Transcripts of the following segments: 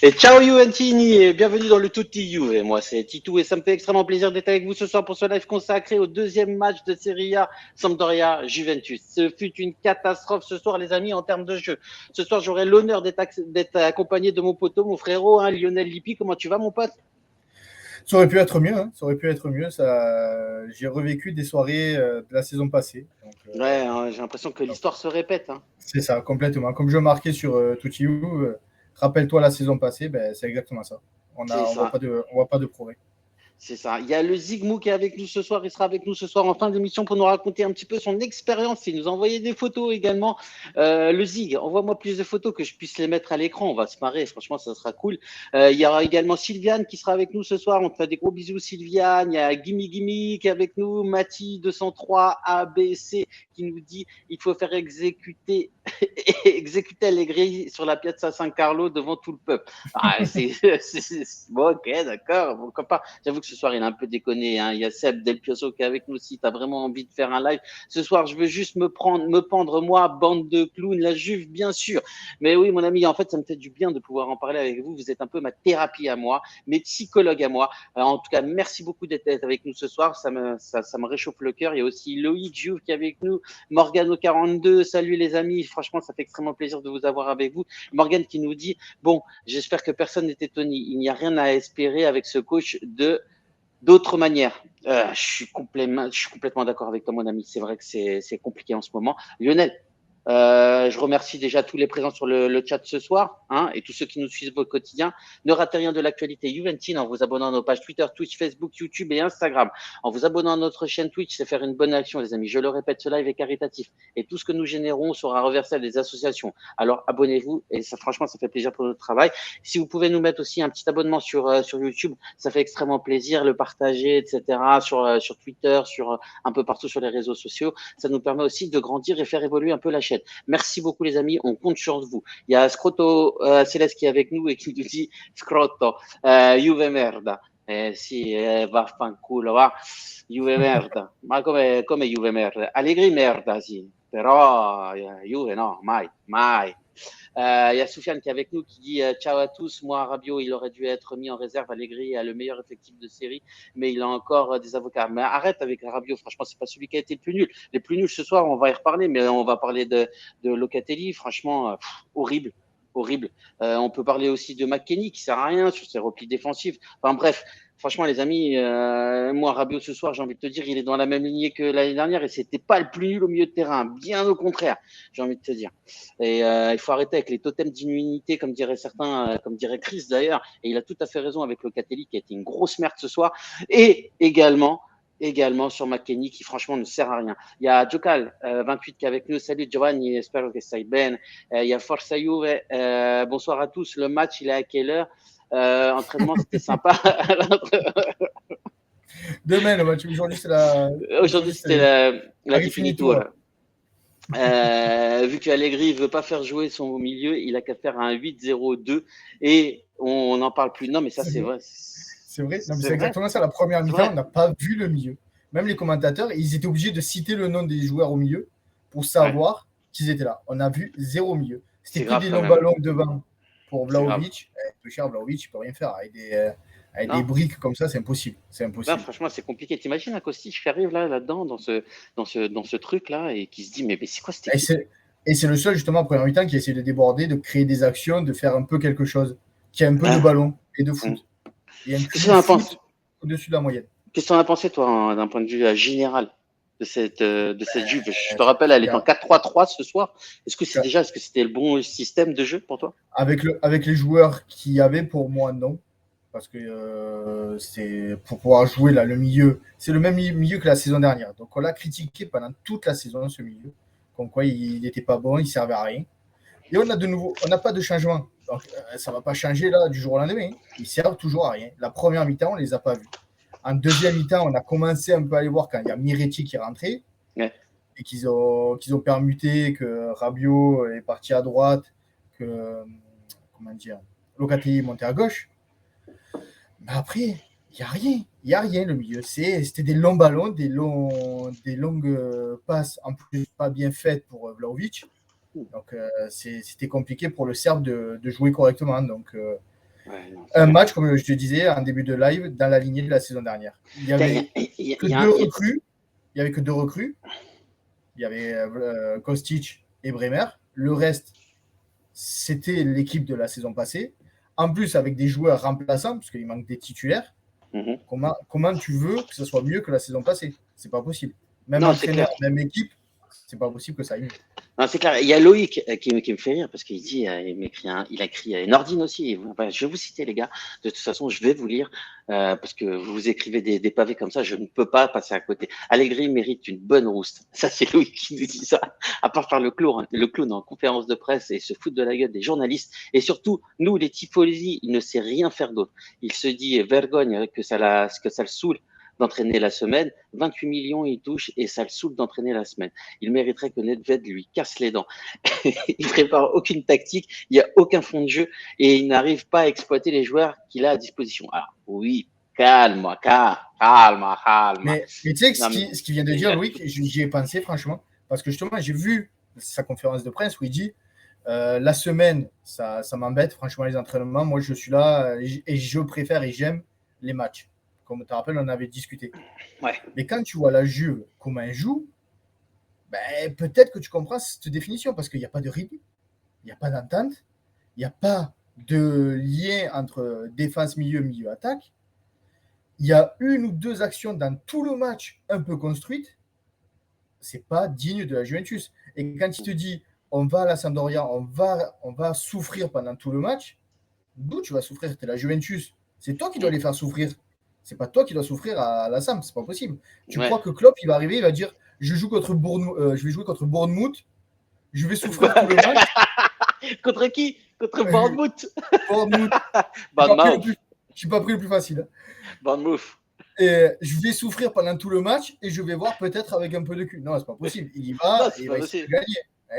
Et ciao Juventini et bienvenue dans le Tutti Juve. Moi c'est Titou et ça me fait extrêmement plaisir d'être avec vous ce soir pour ce live consacré au deuxième match de Serie A Sampdoria Juventus. Ce fut une catastrophe ce soir les amis en termes de jeu. Ce soir j'aurai l'honneur d'être accompagné de mon poteau, mon frérot Lionel Lippi. Comment tu vas mon pote? Ça aurait pu être mieux, hein. Ça aurait pu être mieux. J'ai revécu des soirées de la saison passée. Ouais, hein, j'ai l'impression que Donc, l'histoire se répète. Hein. c'est ça, complètement. Comme je marquais sur Tutti, rappelle-toi la saison passée, ben, c'est exactement ça. C'est ça. On voit pas de progrès. C'est ça. Il y a le Zigmou qui est avec nous ce soir. Il sera avec nous ce soir en fin d'émission pour nous raconter un petit peu son expérience. Il nous a envoyé des photos également. Le Zig, envoie-moi plus de photos que je puisse les mettre à l'écran. On va se marrer. Franchement, ça sera cool. Il y aura également Sylviane qui sera avec nous ce soir. On te fait des gros bisous, Sylviane. Il y a Gimme Gimme qui est avec nous. Mati 203 ABC qui nous dit il faut faire exécuter Allegri sur la Piazza San Carlo devant tout le peuple. Ah, bon, ok, d'accord. Pourquoi pas. J'avoue que ce soir, il a un peu déconné. Hein. Il y a Seb Del Pioso qui est avec nous aussi. Tu as vraiment envie de faire un live. Ce soir, je veux juste me pendre, moi, bande de clowns, la Juve, bien sûr. Mais oui, mon ami, en fait, ça me fait du bien de pouvoir en parler avec vous. Vous êtes un peu ma thérapie à moi, mes psychologues à moi. En tout cas, merci beaucoup d'être avec nous ce soir. Ça me réchauffe le cœur. Il y a aussi Loïc Jouve qui est avec nous. Morgano42, salut les amis. Franchement, ça fait extrêmement plaisir de vous avoir avec vous. Morgane qui nous dit, bon, j'espère que personne n'est étonné. Il n'y a rien à espérer avec ce coach d'autres manières. Je suis complètement d'accord avec toi, mon ami. C'est vrai que c'est compliqué en ce moment. Lionel, je remercie déjà tous les présents sur le chat ce soir hein, et tous ceux qui nous suivent au quotidien. Ne ratez rien de l'actualité juventine en vous abonnant à nos pages Twitter, Twitch, Facebook, YouTube et Instagram. En vous abonnant à notre chaîne Twitch, c'est faire une bonne action, les amis. Je le répète, ce live est caritatif et tout ce que nous générons sera reversé à des associations. Alors abonnez-vous et ça, franchement, ça fait plaisir pour notre travail. Si vous pouvez nous mettre aussi un petit abonnement sur YouTube, ça fait extrêmement plaisir, le partager, etc. sur Twitter, un peu partout sur les réseaux sociaux. Ça nous permet aussi de grandir et faire évoluer un peu la chaîne. Merci beaucoup les amis, on compte sur vous. Il y a Scroto Céleste qui est avec nous et qui nous dit Scroto, Juve merda. Sì, vaffanculo, va. Juve merda. Ma come Juve merda? Allegri merda, sì. Però Juve no, mai, mai. Il y a Soufiane qui est avec nous qui dit ciao à tous. Moi, Rabiot, il aurait dû être mis en réserve. Allegri a le meilleur effectif de série, mais il a encore des avocats. Mais arrête avec Rabiot. Franchement, c'est pas celui qui a été le plus nul. Les plus nuls ce soir, on va y reparler, mais on va parler de Locatelli. Franchement, horrible. Horrible. On peut parler aussi de McKennie qui sert à rien sur ses replis défensifs. Enfin bref, franchement les amis, moi Rabiot ce soir, j'ai envie de te dire, il est dans la même lignée que l'année dernière et c'était pas le plus nul au milieu de terrain, bien au contraire, j'ai envie de te dire. Et il faut arrêter avec les totems d'immunité, comme diraient certains, comme dirait Chris d'ailleurs. Et il a tout à fait raison avec Locatelli qui a été une grosse merde ce soir. Et également sur McKennie qui franchement ne sert à rien. Il y a Jokal 28 qui est avec nous. Salut Giovanni, espero que stai bene. Il y a Forza Juve. Bonsoir à tous. Le match, il est à quelle heure? Entraînement, c'était sympa. Demain, le match. Aujourd'hui, Aujourd'hui, c'était la Definitura. Vu que Allegri ne veut pas faire jouer son milieu, il a qu'à faire un 8-0-2 et on n'en parle plus. Non, mais ça, c'est vrai. C'est vrai. Non, mais c'est exactement ça. La première mi-temps, on n'a pas vu le milieu. Même les commentateurs, ils étaient obligés de citer le nom des joueurs au milieu pour savoir qu'ils étaient là. On a vu zéro milieu. C'était que des longs ballons devant pour Vlahovic. Peu cher, Vlahovic, il ne peut rien faire. Avec des briques comme ça, c'est impossible. C'est impossible. Non, franchement, c'est compliqué. T'imagines un Kostic qui arrive là-dedans, dans ce truc-là, et qui se dit, mais c'est quoi cette équipe? Et c'est le seul, justement, en première mi-temps, qui essaie de déborder, de créer des actions, de faire un peu quelque chose, qui a un peu de ballon et de foot. Il y a un peu de foot au-dessus de la moyenne. Qu'est-ce que tu en as pensé, toi, d'un point de vue général de cette Juve? Je te rappelle, elle est en 4-3-3 ce soir. Est-ce que c'était le bon système de jeu pour toi? Avec les joueurs qu'il y avait, pour moi, non. Parce que c'est pour pouvoir jouer là, le milieu, c'est le même milieu que la saison dernière. Donc on l'a critiqué pendant toute la saison, ce milieu. Comme quoi il n'était pas bon, il servait à rien. Et on n'a pas de changement. Donc ça ne va pas changer là du jour au lendemain. Ils servent toujours à rien. La première mi-temps, on ne les a pas vus. En deuxième mi-temps, on a commencé un peu à aller voir quand il y a Miretti qui est rentré. Ouais. Et qu'ils ont permuté, que Rabiot est parti à droite, que Locatelli est monté à gauche. Mais après, il n'y a rien. Il n'y a rien, le milieu. C'était des longs ballons, des longues passes, en plus pas bien faites pour Vlahovic. Donc, c'était compliqué pour le Serbe de jouer correctement. Donc, Ouais, non, Un match, comme je te disais en début de live, dans la lignée de la saison dernière. Il n'y avait que deux recrues. Il n'y avait que 2 recrues. Il y avait Kostic et Bremer. Le reste, c'était l'équipe de la saison passée. En plus, avec des joueurs remplaçants, parce qu'il manque des titulaires. Comment tu veux que ça soit mieux que la saison passée? C'est pas possible. Même entraîneur, même équipe, c'est pas possible que ça aille mieux. Non, c'est clair. Il y a Loïc qui me fait rire parce qu'il dit, il a écrit Nordine aussi. Enfin, je vais vous citer, les gars. De toute façon, je vais vous lire parce que vous écrivez des pavés comme ça. Je ne peux pas passer à côté. Allegri mérite une bonne rouste. Ça, c'est Loïc qui nous dit ça. À part faire le clown en conférence de presse et se foutre de la gueule des journalistes. Et surtout, nous, les tifosi, il ne sait rien faire d'autre. Il se dit vergogne que ça le saoule d'entraîner la semaine. 28 millions, il touche et ça le saoule d'entraîner la semaine. Il mériterait que Nedved lui casse les dents. Il prépare aucune tactique, il n'y a aucun fond de jeu et il n'arrive pas à exploiter les joueurs qu'il a à disposition. Alors, oui, calme. Mais tu sais que ce qu'il vient de dire, Louis, j'y ai pensé franchement, parce que justement, j'ai vu sa conférence de presse où il dit la semaine, ça m'embête, franchement, les entraînements. Moi, je suis là et je préfère et j'aime les matchs. Comme tu te rappelles, on en avait discuté. Ouais. Mais quand tu vois la Juve, comment elle joue, ben, peut-être que tu comprends cette définition parce qu'il n'y a pas de rythme, il n'y a pas d'entente, il n'y a pas de lien entre défense, milieu, attaque. Il y a 1 ou 2 actions dans tout le match un peu construites. C'est pas digne de la Juventus. Et quand il te dit on va à la Sampdoria, on va souffrir pendant tout le match, d'où tu vas souffrir? Tu es la Juventus. C'est toi qui dois les faire souffrir. C'est pas toi qui dois souffrir à la Samp, c'est pas possible. Tu crois que Klopp, il va arriver, il va dire je vais jouer contre Bournemouth, je vais souffrir tout le match. Contre qui? Contre Bournemouth. Bournemouth. Je suis pas pris le plus facile. Bournemouth. Et je vais souffrir pendant tout le match et je vais voir peut-être avec un peu de cul. Non, c'est pas possible. Il y va et il va essayer de gagner.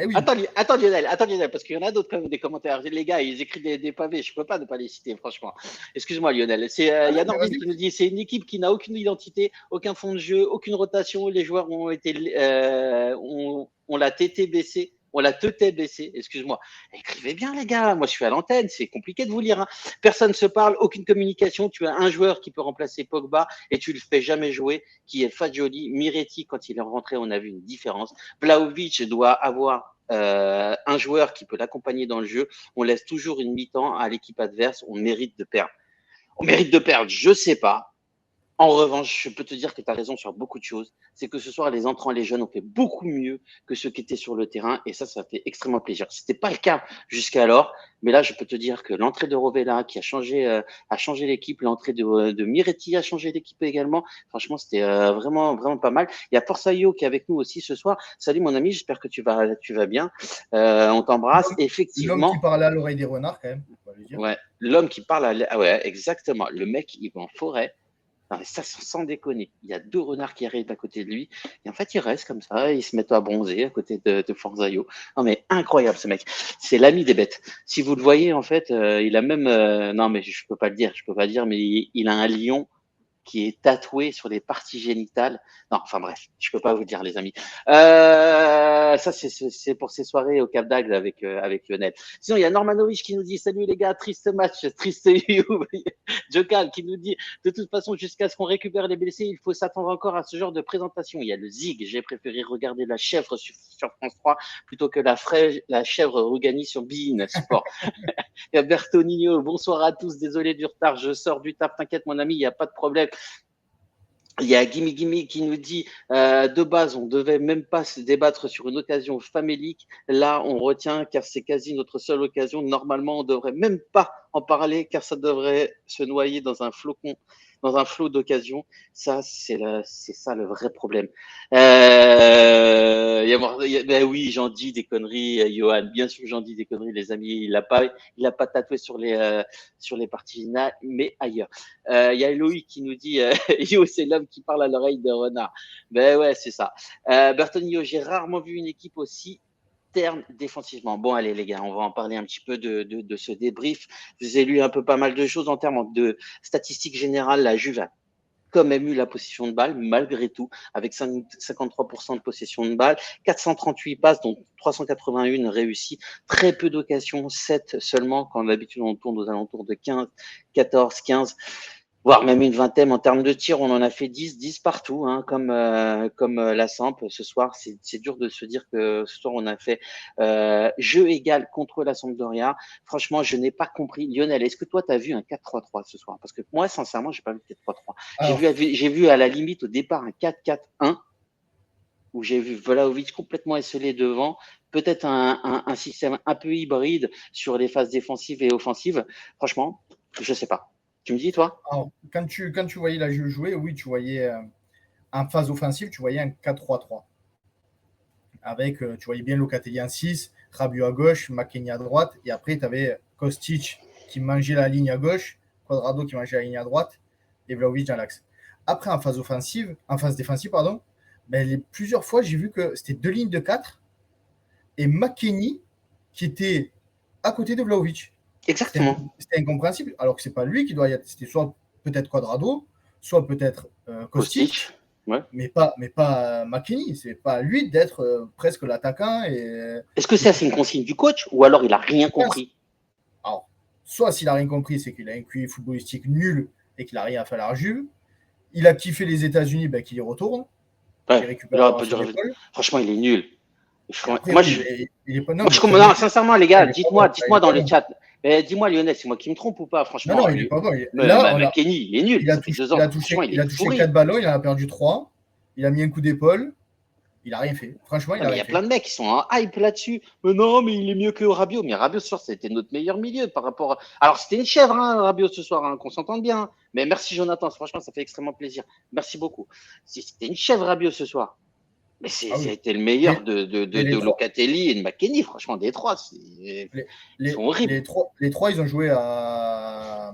Eh oui. Attends Lionel, parce qu'il y en a d'autres des commentaires. Les gars, ils écrivent des pavés, je peux pas ne pas les citer, franchement. Excuse-moi Lionel. Il y a Nordine qui nous dit c'est une équipe qui n'a aucune identité, aucun fond de jeu, aucune rotation. Les joueurs ont été on l'a tété baissé. On l'a teuté baissé, excuse-moi. Écrivez bien, les gars. Moi, je suis à l'antenne. C'est compliqué de vous lire. Hein. Personne ne se parle, aucune communication. Tu as un joueur qui peut remplacer Pogba et tu le fais jamais jouer, qui est Fagioli. Miretti, quand il est rentré, on a vu une différence. Vlahovic doit avoir un joueur qui peut l'accompagner dans le jeu. On laisse toujours une mi-temps à l'équipe adverse. On mérite de perdre. Je sais pas. En revanche, je peux te dire que tu as raison sur beaucoup de choses. C'est que ce soir, les entrants, les jeunes ont fait beaucoup mieux que ceux qui étaient sur le terrain. Et ça fait extrêmement plaisir. Ce n'était pas le cas jusqu'alors. Mais là, je peux te dire que l'entrée de Rovella qui a changé l'équipe, l'entrée de Miretti a changé l'équipe également. Franchement, c'était vraiment, vraiment pas mal. Il y a Porsaio qui est avec nous aussi ce soir. Salut mon ami, j'espère que tu vas bien. On t'embrasse. Effectivement. L'homme qui parle à l'oreille des renards, quand même. On va le dire. Ouais, l'homme qui parle ouais, exactement. Le mec, il va en forêt. Non, mais ça, sans déconner. Il y a 2 renards qui arrivent à côté de lui. Et en fait, ils restent comme ça. Ils se mettent à bronzer à côté de Forzaio. Non, mais incroyable, ce mec. C'est l'ami des bêtes. Si vous le voyez, en fait, il a même. Non, mais je peux pas le dire. Je peux pas le dire, mais il a un lion qui est tatoué sur les parties génitales. Non, enfin bref, je peux pas vous dire, les amis. Ça, c'est pour ces soirées au Cap d'Agde avec Lionel. Sinon, il y a Normanovic qui nous dit salut les gars, triste match, triste Jokal qui nous dit de toute façon, jusqu'à ce qu'on récupère les blessés, il faut s'attendre encore à ce genre de présentation. Il y a le Zig, j'ai préféré regarder la chèvre sur France 3 plutôt que la chèvre Rugani sur Bein Sport. Il y a Bertonino, bonsoir à tous, désolé du retard, je sors du taf, t'inquiète mon ami, il n'y a pas de problème. Il y a Gimme qui nous dit de base, on devait même pas se débattre sur une occasion famélique. Là, on retient car c'est quasi notre seule occasion. Normalement, on devrait même pas en parler car ça devrait se noyer dans un flot d'occasions. Ça, c'est ça le vrai problème. Ben oui, j'en dis des conneries, Johan. Bien sûr, j'en dis des conneries, les amis. Il a pas tatoué sur les parties finales, mais ailleurs. Il y a Loïc qui nous dit Yo, c'est l'homme qui parle à l'oreille de renard. Ben ouais, c'est ça. Bertonio, j'ai rarement vu une équipe aussi terne défensivement. Bon, allez les gars, on va en parler un petit peu de ce débrief. Je vous ai lu un peu pas mal de choses en termes de statistiques générales. La Juve a quand même eu la possession de balle, malgré tout, avec 53% de possession de balle, 438 passes, dont 381 réussies, très peu d'occasions, 7 seulement, quand d'habitude on tourne aux alentours de 15, 14, 15, voire même une vingtaine. En termes de tirs, on en a fait 10 partout, hein, comme la Samp ce soir. C'est dur de se dire que ce soir, on a fait jeu égal contre la Sampdoria. Franchement, je n'ai pas compris. Lionel, est-ce que toi, tu as vu un 4-3-3 ce soir? Parce que moi, sincèrement, j'ai pas vu 4-3-3. J'ai vu à la limite au départ un 4-4-1 où j'ai vu Vlahovic complètement esselé devant, peut-être un système un peu hybride sur les phases défensives et offensives. Franchement, je sais pas. Tu me dis, toi? Alors, quand tu voyais la Juve jouer, oui, tu voyais en phase offensive, tu voyais un 4-3-3. Avec, tu voyais bien Locatelli en 6, Rabiot à gauche, McKennie à droite, et après, tu avais Kostic qui mangeait la ligne à gauche, Cuadrado qui mangeait la ligne à droite, et Vlahovic dans l'axe. Après, en phase défensive, plusieurs fois, j'ai vu que c'était 2 lignes de 4 et McKennie qui était à côté de Vlahovic. Exactement. C'était incompréhensible, alors que c'est pas lui qui doit y être. C'était soit peut-être Cuadrado, soit peut-être Kostic, ouais. mais pas McKennie. C'est pas à lui d'être presque l'attaquant. Est-ce que c'est une consigne du coach ou alors il a rien compris? Alors, soit s'il a rien compris, c'est qu'il a un QI footballistique nul et qu'il a rien à faire à la Juve. Il a kiffé les États-Unis, qu'il y retourne. Ouais, il récupère franchement, il est nul. Après, moi, non, sincèrement, les gars, dites-moi dans le chat. Mais dis-moi, Lionel, c'est moi qui me trompe ou pas? Franchement, non, il est pas bon. Kenny, il est nul. Il a touché 4 ballons, il en a perdu 3. Il a mis un coup d'épaule. Il a rien fait. Franchement, il y a plein de mecs qui sont en hype là-dessus. Mais non, mais il est mieux que Rabiot. Mais Rabiot ce soir, c'était notre meilleur milieu par rapport à... Alors, c'était une chèvre, hein, Rabiot ce soir, hein, qu'on s'entende bien. Mais merci, Jonathan. Franchement, ça fait extrêmement plaisir. Merci beaucoup. C'était une chèvre, Rabiot ce soir. Mais ça a été le meilleur de Locatelli et de McKennie, franchement, des trois. Ils sont horribles. Les trois, ils ont joué à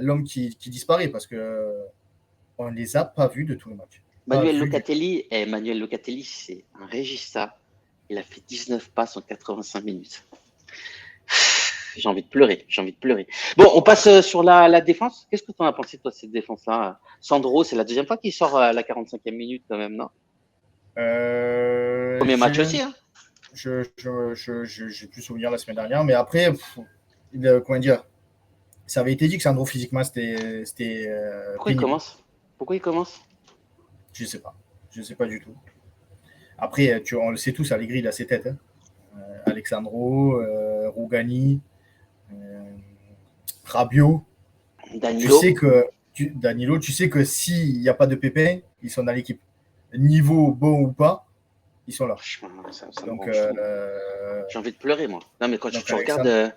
l'homme qui disparaît parce qu'on ne les a pas vus de tout le match. Manuel Locatelli, c'est un régista. Il a fait 19 passes en 85 minutes. J'ai envie de pleurer. Bon, on passe sur la défense. Qu'est-ce que tu en as pensé, toi, cette défense-là? Sandro, c'est la deuxième fois qu'il sort à la 45e minute, quand même, non? Premier match aussi, hein? J'ai plus souvenir la semaine dernière, mais après, comment dire, ça avait été dit que Sandro, physiquement, c'était Pourquoi il commence? Je sais pas du tout. Après, on le sait tous, Allegri, il a ses têtes. Hein. Alexandro, Rougani, Rabiot. Danilo, tu sais que s'il n'y a pas de Pépin, ils sont dans l'équipe. Niveau bon ou pas, ils sont là. Donc, j'ai envie de pleurer, moi. Non, mais quand tu regardes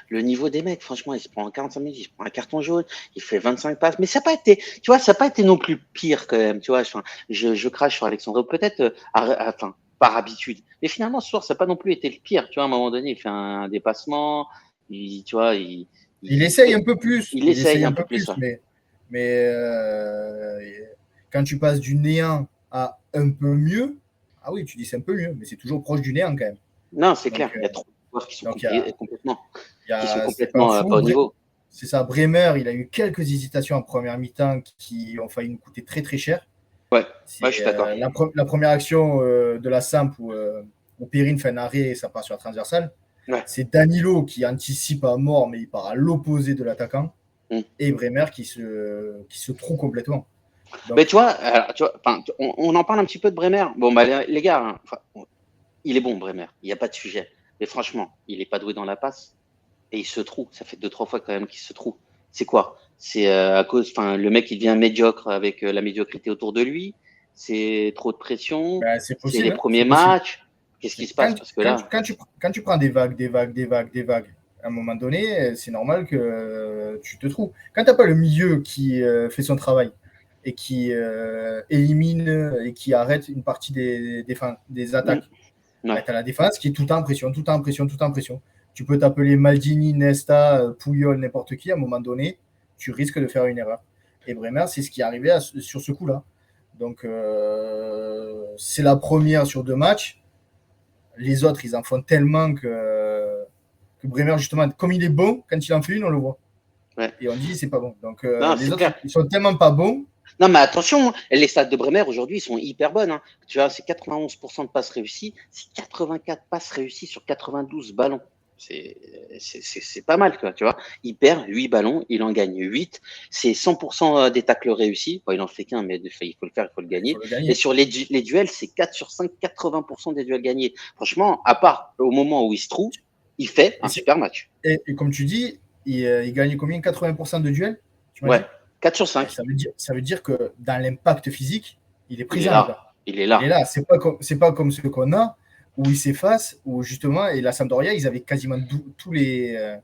le niveau des mecs, franchement, il se prend en 45 minutes, il se prend un carton jaune, il fait 25 passes. Mais ça n'a pas été non plus pire quand même. Tu vois, je crache sur Alexandre, peut-être par habitude. Mais finalement, ce soir, ça n'a pas non plus été le pire. Tu vois, à un moment donné, il fait un dépassement. Il essaye un peu plus. Il essaye un peu plus. Mais quand tu passes du néant à un peu mieux, ah oui, tu dis c'est un peu mieux, mais c'est toujours proche du néant quand même. Non, c'est clair. Il y a trop de joueurs qui sont complètement pas au niveau. C'est ça. Bremer, il a eu quelques hésitations en première mi-temps qui ont failli nous coûter très très cher. Ouais, je suis d'accord. La première action de la Samp où Perrine fait un arrêt et ça part sur la transversale. Ouais. C'est Danilo qui anticipe à mort, mais il part à l'opposé de l'attaquant. Et Bremer qui se trouve complètement. Donc, mais tu vois, on en parle un petit peu de Bremer. Bon, les gars, il est bon, Bremer. Il n'y a pas de sujet. Mais franchement, il n'est pas doué dans la passe. Et il se trouve. Ça fait 2-3 fois quand même qu'il se trouve. C'est quoi? C'est à cause, le mec, il devient médiocre avec la médiocrité autour de lui. C'est trop de pression. C'est possible. C'est les premiers matchs. Qu'est-ce qui se passe? Parce que là, quand tu prends des vagues, à un moment donné, c'est normal que tu te trouves. Quand tu n'as pas le milieu qui fait son travail et qui élimine et qui arrête une partie des attaques, tu as la défense qui est tout en pression. Tu peux t'appeler Maldini, Nesta, Puyol, n'importe qui, à un moment donné, tu risques de faire une erreur. Et Bremer, c'est ce qui est arrivé sur ce coup-là. Donc, c'est la première sur 2 matchs. Les autres, ils en font tellement que Bremer, justement, comme il est bon, quand il en fait une, on le voit. Ouais. Et on dit c'est pas bon. Donc Non, les c'est autres, clair. ils sont tellement pas bons. Non, mais attention, hein, les stats de Bremer aujourd'hui, ils sont hyper bonnes. Hein. Tu vois, c'est 91% de passes réussies, c'est 84 passes réussies sur 92 ballons. C'est pas mal, quoi, tu vois. Il perd 8 ballons, il en gagne 8. C'est 100% des tacles réussis. Bon, il en fait qu'un, mais il faut le faire, il faut le Il faut gagner. le Et gagner. sur les duels, c'est 4 sur 5, 80% des duels gagnés. Franchement, à part au moment où il se trouve, il fait Et, un super match. et comme tu dis, il gagne combien? 80% de duels, tu m'as Ouais, dit? 4 sur Et 5. ça veut dire que dans l'impact physique, il est Il est présent, le là. gars. Il est Il est là. là. C'est pas comme ceux qu'on a, où il s'efface, où justement, et la Sampdoria, ils avaient quasiment tous les.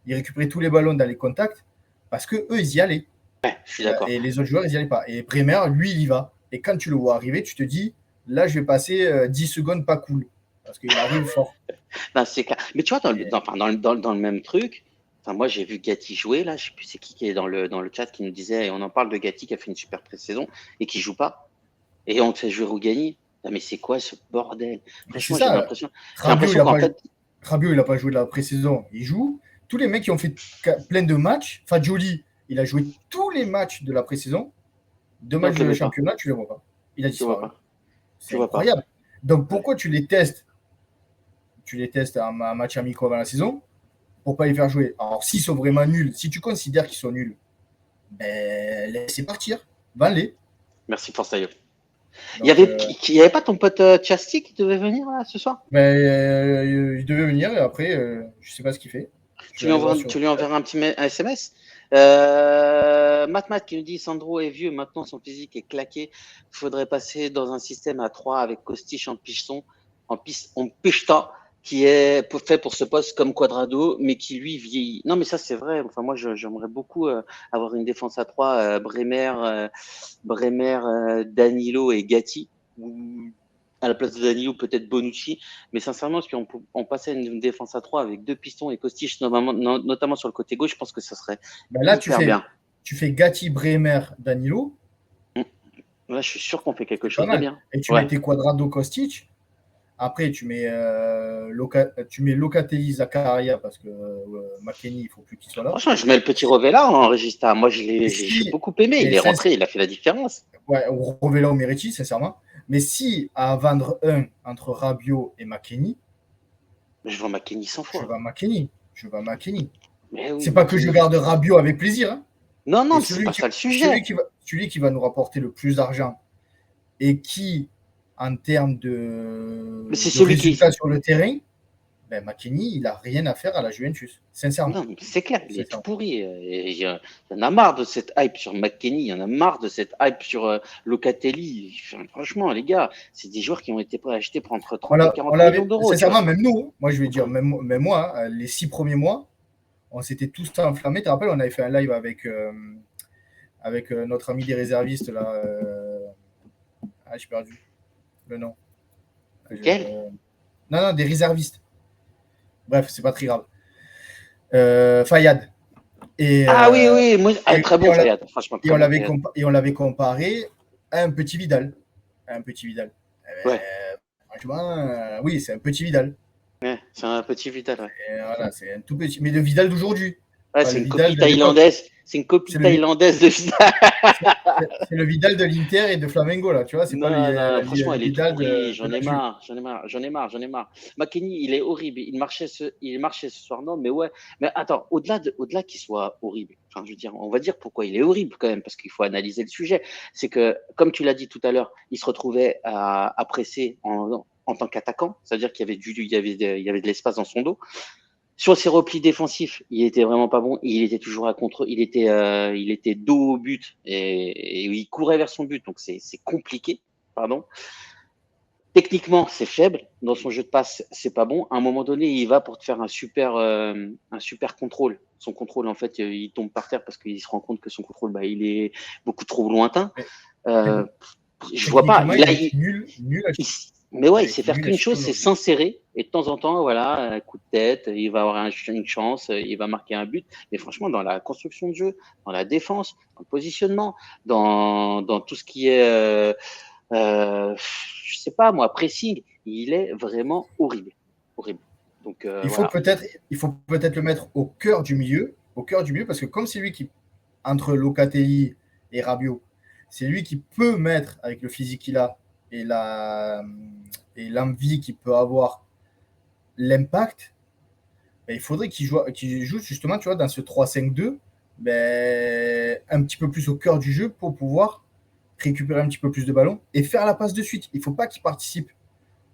Ils récupéraient tous les ballons dans les contacts parce que eux ils y allaient. Ouais, je suis d'accord. Et les autres joueurs, ils n'y allaient pas. Et Bremer, lui, il y va. Et quand tu le vois arriver, tu te dis, là, je vais passer 10 secondes pas cool. Parce qu'il arrive fort. Ben, c'est clair. Mais tu vois, Et, dans le même truc, enfin, moi j'ai vu Gatti jouer là, je sais plus c'est qui est dans le chat qui nous disait, et on en parle de Gatti qui a fait une super pré-saison et qui joue pas. Et on te fait jouer Rougani. Ah, mais c'est quoi ce bordel? mais c'est Franchement, ça. j'ai Rabiot, l'impression qu'en fait, Il n'a pas joué de la pré-saison. Il joue. Tous les mecs qui ont fait plein de matchs. Fadjoli, il a joué tous les matchs de la pré-saison. Deux on matchs te le de met pas. championnat, tu ne les vois pas. Il a Tu vois disparu. pas. Tu C'est vois pas. incroyable. Donc Ouais. pourquoi tu les testes en match amical avant la saison pour pas les faire jouer? Alors s'ils sont vraiment nuls, si tu considères qu'ils sont nuls, ben laissez partir. Vends-les. Merci pour ça. Donc Il y avait pas ton pote Chasti qui devait venir là ce soir? ben, il devait venir et après, je sais pas ce qu'il fait. Je vais aller voir sur. Tu lui enverras un SMS. Matt qui nous dit Sandro est vieux, maintenant son physique est claqué. Il faudrait passer dans un système à 3 avec Kostic en pista, qui est fait pour ce poste comme Quadrado, mais qui lui vieillit. Non, mais ça c'est vrai. Enfin, moi j'aimerais beaucoup avoir une défense à 3, Bremer, Danilo et Gatti. Ou à la place de Danilo, peut-être Bonucci. Mais sincèrement, si on passait à une défense à 3 avec deux pistons et Kostic, notamment sur le côté gauche, je pense que ça serait Ben là, hyper bien. tu fais Gatti, Bremer, Danilo, Là, je suis sûr qu'on fait quelque c'est pas chose de mal. bien. Et tu Ouais. mets tes Quadrado, Kostic. Après, tu mets Locatelli, Zakaria parce que McKennie, il ne faut plus qu'il soit là. Franchement, je mets le petit Rovella en Regista. Moi, Et j'ai si, beaucoup aimé. Il et est rentré, il a fait la différence. ouais, Rovella ou Meretti, sincèrement. Mais si à vendre un entre Rabiot et McKennie, Je vois McKennie 100 je fois. vais à McKennie. Je vais à McKennie. Mais oui, C'est pas que je McKennie. garde Rabiot avec plaisir. Hein. Non, Et non, c'est pas ça le sujet. celui qui va nous rapporter le plus d'argent et qui, en termes Mais c'est de celui qui. résultats sur le terrain, ben McKennie, il n'a rien à faire à la Juventus. Sincèrement. Non, mais c'est clair, il est tout Sincèrement. pourri. Il y en a marre de cette hype sur McKennie, il y en a marre de cette hype sur Locatelli. Enfin, franchement, les gars, c'est des joueurs qui ont été achetés pour entre 30 et 40 millions d'euros, tu vois. Sincèrement, même nous, moi je vais dire, même moi, les 6 premiers mois, on s'était tous enflammés. Tu te rappelles, on avait fait un live avec notre ami des réservistes là. J'ai perdu le nom. Quel? Non, des réservistes. Bref, c'est pas très grave. Fayad. Et, Ah oui, oui, moi, et, très bon Fayad, franchement, très bon Fayad. et on l'avait comparé à un petit Vidal. Ouais, Franchement, oui, c'est un petit Vidal. ouais, c'est un petit Vital, ouais. Et voilà, c'est un tout petit. Mais le Vidal d'aujourd'hui. Ouais, Pas c'est le une Vidal copie de l'époque. thaïlandaise. C'est une copie C'est le, thaïlandaise de Vidal. c'est le Vidal de l'Inter et de Flamengo, là. Tu vois, c'est pas Non, non, franchement, le il est tout Vidal pourri. de J'en la ai Juve. marre, j'en ai marre, j'en ai marre, j'en ai marre. McKennie, il est horrible. Il marchait ce soir, non, mais ouais. Mais attends, au-delà qu'il soit horrible, enfin, je veux dire, on va dire pourquoi il est horrible quand même, parce qu'il faut analyser le sujet. C'est que, comme tu l'as dit tout à l'heure, il se retrouvait à presser en tant qu'attaquant. C'est-à-dire qu'il y avait il y avait de l'espace dans son dos. Sur ses replis défensifs, il était vraiment pas bon. Il était toujours il était dos au but et il courait vers son but. Donc c'est compliqué. Pardon. Techniquement, c'est faible. Dans son jeu de passe, c'est pas bon. À un moment donné, il va pour te faire un super contrôle. Son contrôle, en fait, il tombe par terre parce qu'il se rend compte que son contrôle, bah, il est beaucoup trop lointain. Mais Euh, je vois pas. techniquement, il a été nul à chier. Mais ouais, Il a il sait été faire nul à qu'une chier chose, c'est aujourd'hui. s'insérer. Et de temps en temps, voilà, un coup de tête, il va avoir une chance, il va marquer un but. Mais franchement, dans la construction de jeu, dans la défense, dans le positionnement, dans tout ce qui est, je sais pas moi, pressing, il est vraiment horrible. Horrible. Donc Il faut voilà. peut-être il faut peut-être le mettre au cœur du milieu, au cœur du milieu, parce que comme c'est lui qui, entre Locatelli et Rabiot, c'est lui qui peut mettre, avec le physique qu'il a et l'envie qu'il peut avoir, l'impact, ben, il faudrait qu'il joue justement, tu vois, dans ce 3-5-2, ben, un petit peu plus au cœur du jeu pour pouvoir récupérer un petit peu plus de ballons et faire la passe de suite. Il ne faut pas qu'il participe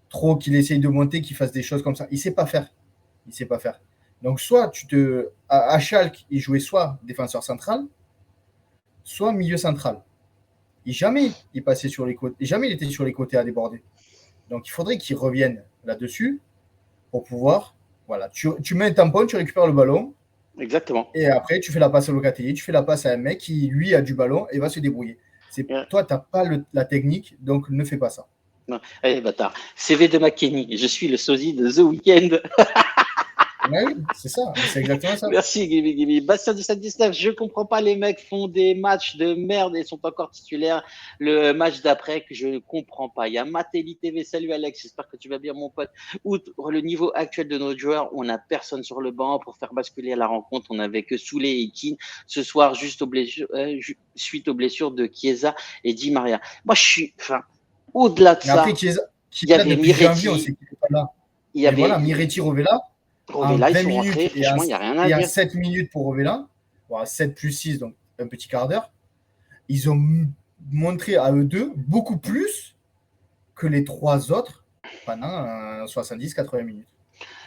trop, qu'il essaye de monter, qu'il fasse des choses comme ça. Il ne sait pas faire. Il sait pas faire. Donc, soit à Schalke, il jouait soit défenseur central, soit milieu central. Et jamais il passait sur les côtés, jamais il était sur les côtés à déborder. Donc, il faudrait qu'il revienne là-dessus pour pouvoir. Voilà, tu mets un tampon, tu récupères le ballon. Exactement. Et après, tu fais la passe à Locatelli, tu fais la passe à un mec qui, lui, a du ballon et va se débrouiller. Toi, tu n'as pas la technique, donc ne fais pas ça. Non. Allez, bâtard. CV de McKenny. Je suis le sosie de The Weeknd. Oui, c'est ça, c'est exactement ça. Merci, Gibi. Bastien 17-19, je comprends pas, les mecs font des matchs de merde et sont encore titulaires. Le match d'après que je ne comprends pas. Il y a Matéli TV, salut Alex, j'espère que tu vas bien, mon pote. Outre le niveau actuel de nos joueurs, on n'a personne sur le banc pour faire basculer à la rencontre. On n'avait que Soulé et Keane ce soir, juste suite aux blessures de Chiesa et Di Maria. Moi, je suis, au-delà de ça, après, Chiesa, il y avait depuis janvier, on Miretti. sait qu'il n'est pas là. Il y avait voilà, Miretti, Rovella. Rovella, en ils 20 sont minutes rentrés. Franchement, il n'y a rien à et en dire. 7 minutes pour Rovella, voilà, 7 plus 6, donc un petit quart d'heure, ils ont montré à eux deux beaucoup plus que les trois autres pendant 70-80 minutes.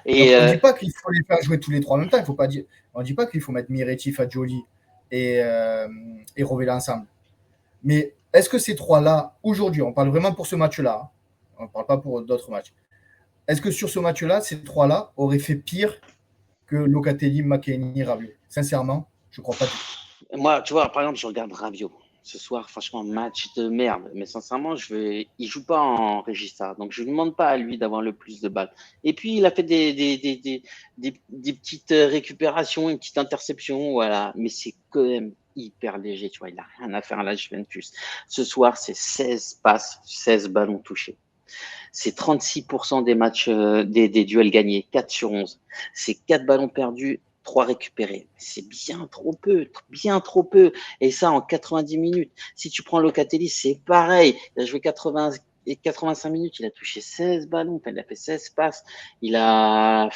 Et on ne dit pas qu'il faut les faire jouer tous les trois en même temps. On ne dit pas qu'il faut mettre Miretti, Fagioli et Rovella ensemble. Mais est-ce que ces trois-là, aujourd'hui, on parle vraiment pour ce match-là, hein, on ne parle pas pour d'autres matchs, est-ce que sur ce match-là, ces trois-là auraient fait pire que Locatelli, McKennie, Rabiot? Sincèrement, je ne crois pas du tout. Moi, tu vois, par exemple, je regarde Rabiot. Ce soir, franchement, match de merde. Mais sincèrement, il joue pas en Régista. Donc, je ne demande pas à lui d'avoir le plus de balles. Et puis, il a fait des petites récupérations, une petite interception. Voilà. Mais c'est quand même hyper léger. Tu vois, il n'a rien à faire à la Juventus. Ce soir, c'est 16 passes, 16 ballons touchés. C'est 36% des matchs, des duels gagnés, 4 sur 11. C'est 4 ballons perdus, 3 récupérés. C'est bien trop peu, bien trop peu. Et ça en 90 minutes. Si tu prends Locatelli, c'est pareil. Il a joué 85 minutes, il a touché 16 ballons, enfin, il a fait 16 passes. Il a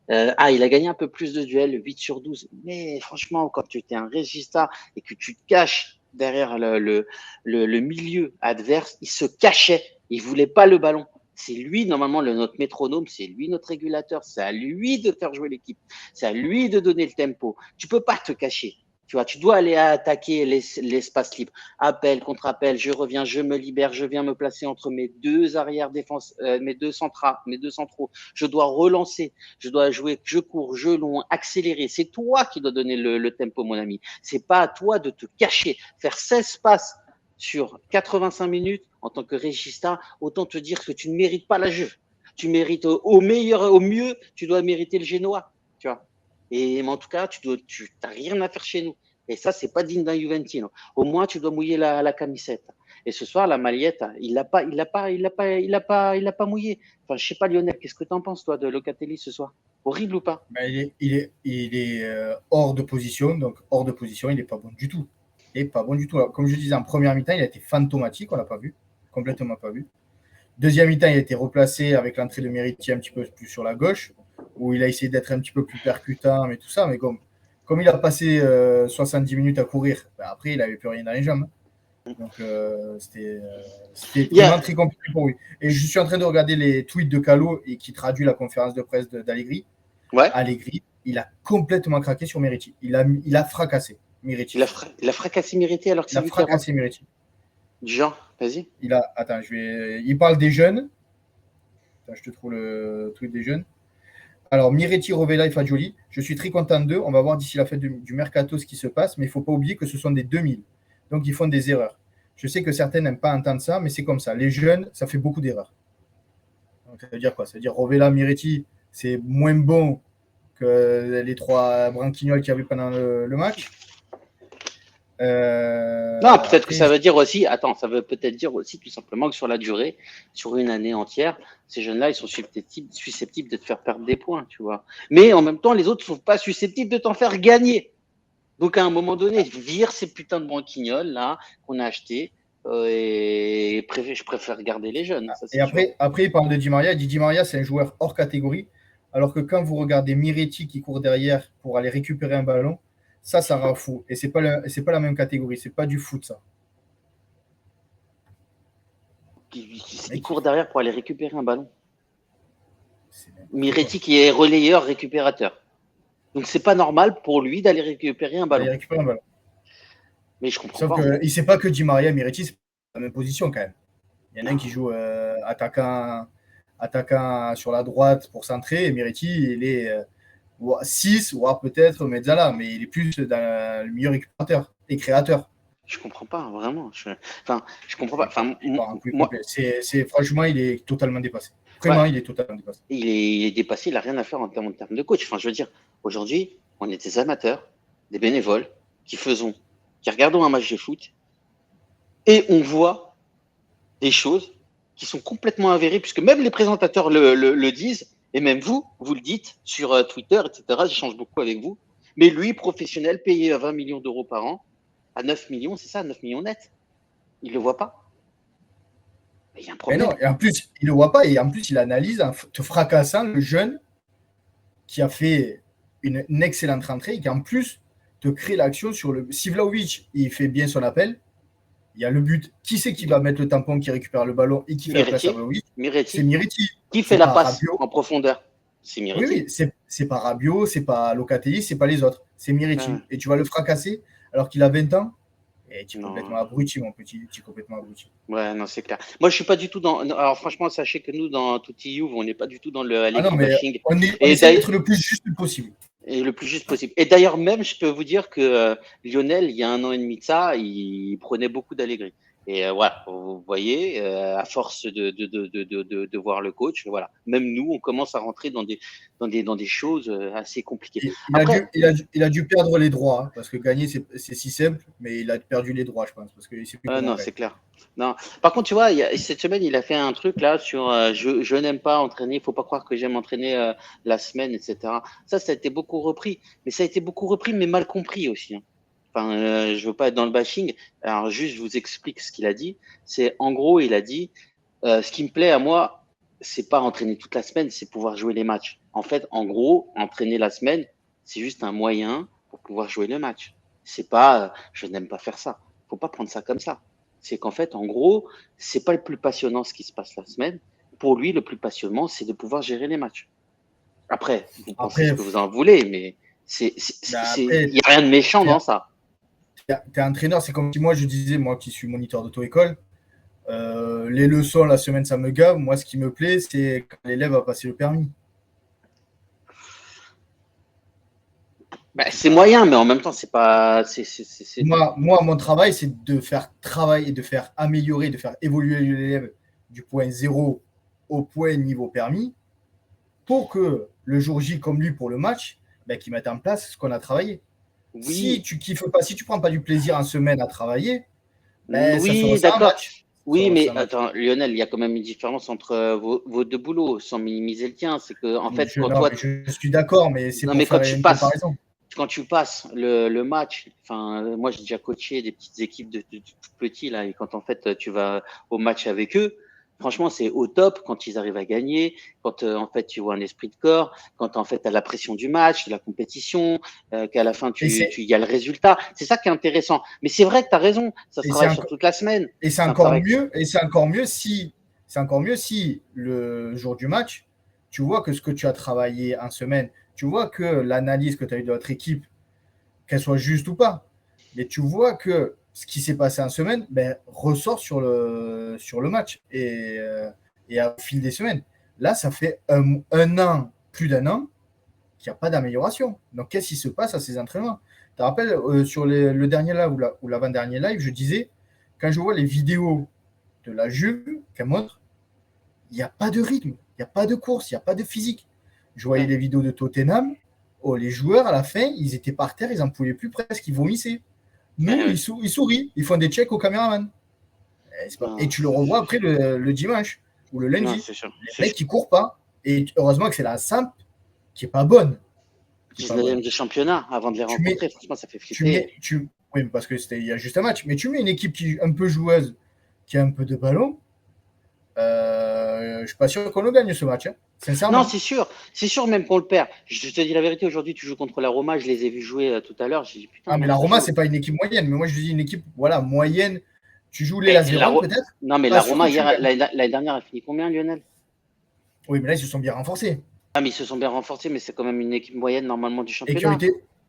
gagné un peu plus de duels, 8 sur 12. Mais franchement, quand tu es un régista et que tu te caches derrière le milieu adverse, il se cachait. Il voulait pas le ballon. C'est lui, normalement, notre métronome, c'est lui notre régulateur. C'est à lui de faire jouer l'équipe. C'est à lui de donner le tempo. Tu peux pas te cacher. Tu vois, tu dois aller attaquer l'espace libre. Appel, contre-appel, je reviens, je me libère, je viens me placer entre mes deux arrières défense, mes deux centraux. Je dois relancer, je dois jouer, je cours, je long, accélérer. C'est toi qui dois donner le tempo, mon ami. C'est pas à toi de te cacher. Faire 16 passes sur 85 minutes en tant que régista, autant te dire que tu ne mérites pas la Juve. Tu mérites au mieux, tu dois mériter le Génois, tu vois. Mais en tout cas, tu n'as rien à faire chez nous. Et ça, c'est pas digne d'un Juventino. Au moins, tu dois mouiller la camisette. Et ce soir, la maillette, il l'a pas mouillé. Enfin, je sais pas, Lionel, qu'est-ce que tu en penses, toi, de Locatelli ce soir? Horrible ou pas? Il est hors de position, donc hors de position, il n'est pas bon du tout. Il n'est pas bon du tout. Alors, comme je disais, en première mi-temps, il a été fantomatique, on ne l'a pas vu, complètement pas vu. Deuxième mi-temps, il a été replacé avec l'entrée de Méritier un petit peu plus sur la gauche, où il a essayé d'être un petit peu plus percutant, mais tout ça. Mais comme il a passé 70 minutes à courir, après, il n'avait plus rien dans les jambes. Donc, c'était vraiment très compliqué pour lui. Et je suis en train de regarder les tweets de Calo et qui traduit la conférence de presse d'Allegri. Ouais. Allegri, il a complètement craqué sur Méritier. Il a fracassé Méritier. Il a fracassé Méritier alors que c'est lui qui a fracassé Méritier. Jean, vas-y. Il parle des jeunes. Attends, je te trouve le tweet des jeunes. Alors, Miretti, Rovella et Fagioli, je suis très content d'eux. On va voir d'ici la fête du mercato ce qui se passe, mais il ne faut pas oublier que ce sont des 2000. Donc, ils font des erreurs. Je sais que certains n'aiment pas entendre ça, mais c'est comme ça. Les jeunes, ça fait beaucoup d'erreurs. Donc, ça veut dire quoi? Ça veut dire Rovella, Miretti, c'est moins bon que les trois branquignoles qu'il y avait pendant le match. Non, peut-être que Après, ça veut dire aussi, attends, ça veut peut-être dire aussi tout simplement que sur la durée, sur une année entière, ces jeunes-là, ils sont susceptibles de te faire perdre des points, tu vois. Mais en même temps, les autres ne sont pas susceptibles de t'en faire gagner. Donc à un moment donné, vire ces putains de branquignoles là qu'on a achetés et je préfère garder les jeunes, ça et c'est sûr. après, il parle de Di Maria. Il dit Di Maria, c'est un joueur hors catégorie. Alors que quand vous regardez Miretti qui court derrière pour aller récupérer un ballon, ça rend fou. Et c'est pas la même catégorie. C'est pas du foot, ça. Il Mec, court derrière pour aller récupérer un ballon. c'est n'importe quoi. Miretti qui est relayeur récupérateur. Donc c'est pas normal pour lui d'aller récupérer un D'aller ballon. récupérer un ballon. Mais je comprends Sauf pas. qu'il ne sait pas que Di Maria et Miretti, c'est la même position quand même. Il y en a un qui joue attaquant sur la droite pour centrer, et Miretti, il est 6, voire peut-être Mezzala, mais il est plus dans le milieu récupérateur et créateur. Je comprends pas, vraiment. Enfin, je comprends pas. Enfin, Il part un peu moi, complet. Franchement, il est totalement dépassé. ouais, Vraiment, il est totalement dépassé. il est dépassé, il a rien à faire en termes de coach. Enfin, je veux dire, aujourd'hui, on est des amateurs, des bénévoles qui regardons un match de foot et on voit des choses qui sont complètement avérées, puisque même les présentateurs le disent, et même vous le dites sur Twitter, etc. J'échange beaucoup avec vous. Mais lui, professionnel, payé à 20 millions d'euros par an, à 9 millions, c'est ça, 9 millions net. Il ne le voit pas. Il y a un Mais problème. non, et en plus, il ne le voit pas, et en plus, il analyse en te fracassant le jeune qui a fait une excellente rentrée et qui, en plus, te crée l'action sur le. Si Vlahovic, il fait bien son appel, il y a le but. Qui c'est qui va mettre le tampon, qui récupère le ballon et qui fait la place à Vlahovic? C'est Miretti. Qui fait C'est la pas passe Rabiot. en profondeur? C'est Oui, Miretti. oui, c'est pas Rabiot, c'est pas Locatelli, c'est pas les autres. C'est Miretti. Ah, Et tu vas le fracasser alors qu'il a 20 ans. Et tu es complètement non. abruti, mon petit. Tu es complètement abruti. Ouais, non, c'est clair. Moi, je suis pas du tout dans. Alors, franchement, sachez que nous, dans Tutti Youv, on n'est pas du tout dans Ah non, l'écran mais bashing. on Et, essaie d'être le plus juste possible. et le plus juste possible. Et d'ailleurs, même, je peux vous dire que Lionel, il y a 1 an et demi de ça, il prenait beaucoup d'Allegri. Et voilà, vous voyez, à force de voir le coach, voilà. Même nous, on commence à rentrer dans des choses assez compliquées. Il a Après, dû, il a dû perdre les droits, hein, parce que gagner, c'est si simple, mais il a perdu les droits, je pense, parce qu'il ne sait plus comment non, gagner. c'est clair. Non. Par contre, tu vois, cette semaine, il a fait un truc là sur je n'aime pas entraîner, il faut pas croire que j'aime entraîner la semaine, etc. Ça a été beaucoup repris, mais ça a été beaucoup repris, mais mal compris aussi, hein. Enfin, je veux pas être dans le bashing. Alors, juste, je vous explique ce qu'il a dit. C'est en gros, il a dit ce qui me plaît à moi, c'est pas entraîner toute la semaine, c'est pouvoir jouer les matchs. En fait, en gros, entraîner la semaine, c'est juste un moyen pour pouvoir jouer le match. C'est pas je n'aime pas faire ça. Faut pas prendre ça comme ça. C'est qu'en fait, en gros, c'est pas le plus passionnant ce qui se passe la semaine. Pour lui, le plus passionnant, c'est de pouvoir gérer les matchs. Après, vous pensez ce Après, que vous en voulez, mais il après y a rien de méchant dans ça. tu es entraîneur, c'est comme si moi je disais, moi qui suis moniteur d'auto-école, les leçons la semaine ça me gave. Moi, ce qui me plaît, c'est quand l'élève a passé le permis. Bah, c'est moyen, mais en même temps, c'est pas. Moi, mon travail, c'est de faire travailler, de faire améliorer, de faire évoluer l'élève du point zéro au point niveau permis pour que le jour J, comme lui pour le match, ben, qu'il mette en place ce qu'on a travaillé. Si Oui, tu kiffes pas, si tu prends pas du plaisir en semaine à travailler, ben, ça se oui, ressent en d'accord. match. Ça se Oui, ressent mais en match. attends, Lionel, il y a quand même une différence entre vos deux boulots, sans minimiser le tien. C'est que, en fait, Non, mais je suis d'accord, mais c'est non, pour mais faire une comparaison. quand tu passes le match, enfin, moi, j'ai déjà coaché des petites équipes de tout petits, là, et quand en fait, tu vas au match avec eux, franchement, c'est au top quand ils arrivent à gagner, quand en fait, tu vois un esprit de corps, quand en fait, tu as la pression du match, de la compétition, qu'à la fin, Et il y a le résultat. C'est ça qui est intéressant. Mais c'est vrai que tu as raison, ça se c'est travaille sur toute la semaine. c'est C'est un encore travail. mieux, et c'est encore mieux si le jour du match, tu vois que ce que tu as travaillé en semaine, tu vois que l'analyse que tu as eue de votre équipe, qu'elle soit juste ou pas, mais tu vois que ce qui s'est passé en semaine ben, ressort sur le match et au fil des semaines. Là, ça fait un an, plus d'un an, qu'il n'y a pas d'amélioration. Donc, qu'est-ce qui se passe à ces entraînements? Tu te rappelles, sur le dernier live ou l'avant-dernier live, je disais, quand je vois les vidéos de la Juve qu'elle montre, il n'y a pas de rythme, il n'y a pas de course, il n'y a pas de physique. Je voyais Ouais. les vidéos de Tottenham, oh, les joueurs, à la fin, ils étaient par terre, ils n'en pouvaient plus presque, ils vomissaient. Nous, ils sourient, ils font des checks au caméraman. Et tu le revois après le dimanche ou le lundi. C'est sûr. Les mecs qui courent pas. Et heureusement que c'est la simple qui est pas bonne. 19e du championnat avant de les rencontrer. Franchement, ça fait flipper. Oui, parce que il y a juste un match. Mais tu mets une équipe qui est un peu joueuse, qui a un peu de ballon. Je suis pas sûr qu'on le gagne ce match. Hein, sincèrement. Non, c'est sûr. C'est sûr même qu'on le perd. Je te dis la vérité. Aujourd'hui, tu joues contre la Roma. Je les ai vus jouer tout à l'heure. J'ai dit, putain, mais la Roma, c'est pas une équipe moyenne. Mais moi, je dis une équipe moyenne. Tu joues les Lazio peut-être. Non, mais la Roma, hier, l'année dernière, a fini combien, Lionel? Oui, mais là, ils se sont bien renforcés. Ah, mais ils se sont bien renforcés, mais c'est quand même une équipe moyenne normalement du championnat.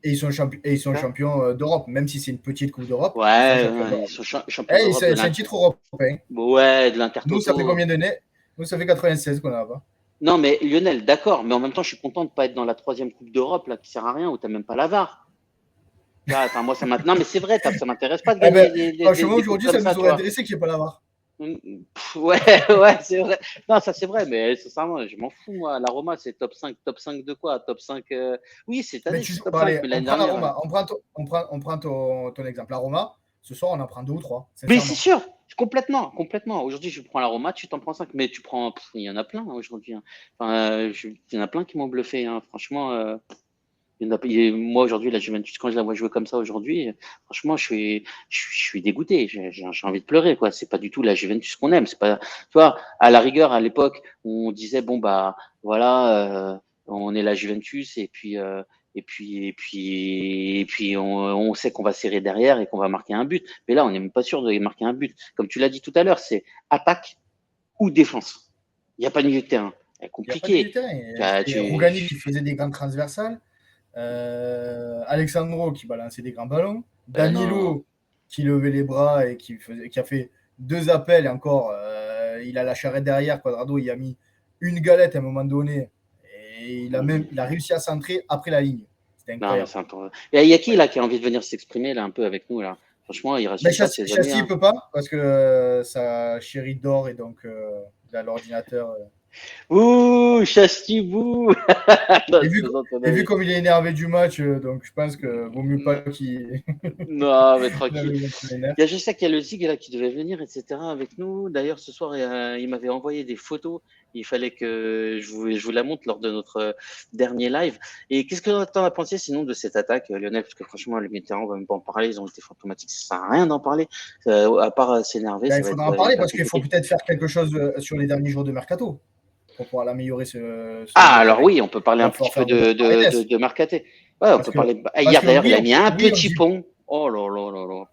Et ils sont champions d'Europe, même si c'est une petite Coupe d'Europe. Ouais, ils sont champions d'Europe. C'est un titre européen. Ouais, de l'Intertoto. Nous, ça fait combien d'années? Nous, ça fait 96 qu'on a pas. Non, mais Lionel, d'accord, mais en même temps, je suis content de ne pas être dans la 3e Coupe d'Europe, là, qui sert à rien, où tu n'as même pas la VAR. Enfin, moi, non, mais c'est vrai, ça m'intéresse pas de gagner franchement, aujourd'hui, ça nous aurait intéressé qu'il n'y ait pas la VAR. Ouais, c'est vrai. Non, ça c'est vrai, mais sincèrement, je m'en fous, moi. La Roma, c'est top 5 de quoi? Top 5 Oui, c'est année, c'est top 5, mais l'année dernière. La Roma. On prend ton exemple. La Roma, ce soir, on en prend 2 ou 3. Mais c'est sûr, complètement. Aujourd'hui, je prends la Roma, tu t'en prends 5, mais tu prends. Il y en a plein aujourd'hui. Hein. Enfin, il y en a plein qui m'ont bluffé. Hein. Franchement, moi aujourd'hui, la Juventus, quand je la vois jouer comme ça aujourd'hui, franchement, je suis dégoûté. J'ai envie de pleurer, quoi. C'est pas du tout la Juventus qu'on aime. C'est pas, tu vois, à la rigueur, à l'époque, on disait bon bah voilà, on est la Juventus et puis on sait qu'on va serrer derrière et qu'on va marquer un but. Mais là, on n'est même pas sûr de marquer un but. Comme tu l'as dit tout à l'heure, c'est attaque ou défense. Il n'y a pas de milieu de terrain. C'est compliqué. Rougani qui faisait des grandes transversales. Alexandro qui balançait des grands ballons, Danilo qui levait les bras et qui a fait 2 appels et encore il a la charrette derrière. Quadrado il a mis une galette à un moment donné et il a réussi à centrer après la ligne. C'était incroyable. Il y a qui là qui a envie de venir s'exprimer là un peu avec nous là? Franchement, il reste Chassis il peut pas parce que sa chérie dort et donc il a l'ordinateur. Ouh, Chastibou. Et vu comme il est énervé du match, donc je pense que vaut mieux pas qu'il. Non, mais tranquille. Je sais qu'il y a le Zig là qui devait venir, etc. avec nous. D'ailleurs, ce soir, il m'avait envoyé des photos. Il fallait que je vous la montre lors de notre dernier live. Et qu'est-ce que tu en as pensé sinon de cette attaque, Lionel? Parce que franchement, les militaires, on va même pas en parler. Ils ont été fantomatiques. Ça sert à rien d'en parler, à part s'énerver. Il faudra en parler parce qu'il faut peut-être faire quelque chose sur les derniers jours de mercato. Pour pouvoir l'améliorer. Alors oui, on peut parler un petit peu de Marcaté. Ouais, on peut parler. Hier, d'ailleurs, il a mis un petit pont. Oh là là là là.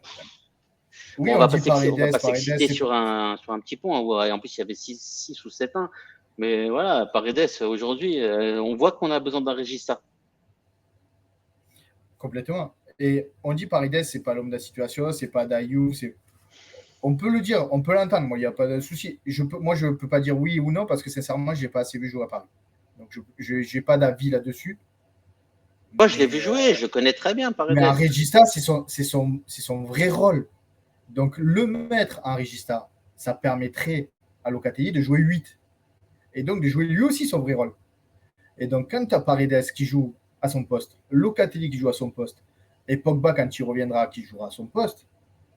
Oui, on va pas s'exciter sur un petit pont. Hein. En plus, il y avait 6 ou 7-1. Mais voilà, Paredes, aujourd'hui, on voit qu'on a besoin d'un Régista. Complètement. Et on dit Paredes, c'est pas l'homme de la situation, c'est pas Dayou, on peut le dire, on peut l'entendre, moi, il n'y a pas de souci. Moi, je ne peux pas dire oui ou non parce que sincèrement, je n'ai pas assez vu jouer à Paris. Donc, je n'ai pas d'avis là-dessus. Moi, je l'ai vu jouer, je le connais très bien, Paredes. Mais un Régista, c'est son vrai rôle. Donc, le mettre en Régista, ça permettrait à Locatelli de jouer 8. Et donc, de jouer lui aussi son vrai rôle. Et donc, quand tu as Paredes qui joue à son poste, Locatelli qui joue à son poste, et Pogba, quand il reviendra, qui jouera à son poste,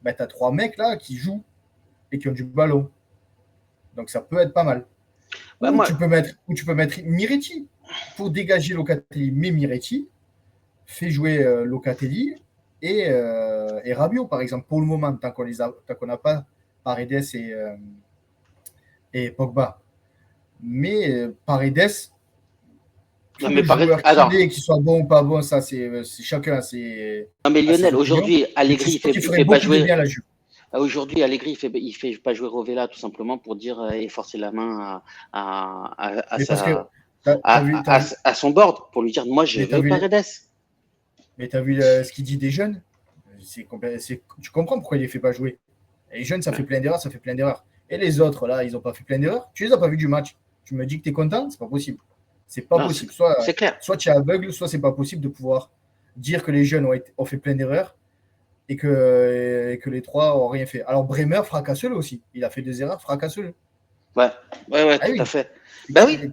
ben, tu as 3 mecs là qui jouent et qui ont du ballon. Donc ça peut être pas mal. Tu peux mettre Miretti pour dégager Locatelli. Mais Miretti fait jouer Locatelli et Rabiot, par exemple, pour le moment, tant qu'on n'a pas Paredes et Pogba. Mais Paredes, qu'il soit bon ou pas bon, ça c'est chacun. Non mais Lionel, aujourd'hui, Allegri, il fait pas jouer. Aujourd'hui, Allegri, il fait pas jouer Rovella tout simplement pour dire et forcer la main à son board pour lui dire moi je veux Paredes. Mais tu as vu ce qu'il dit des jeunes? Tu comprends pourquoi il les fait pas jouer. Et les jeunes, ça fait plein d'erreurs. Et les autres, là, ils n'ont pas fait plein d'erreurs. Tu les as pas vus du match. Tu me dis que tu es content? C'est pas possible. C'est pas possible. C'est clair. Soit tu es aveugle, soit c'est pas possible de pouvoir dire que les jeunes ont fait plein d'erreurs et que les 3 n'ont rien fait. Alors Bremer, fracasseux aussi. Il a fait des erreurs fracasseux. Ouais, tout à fait. Bah oui.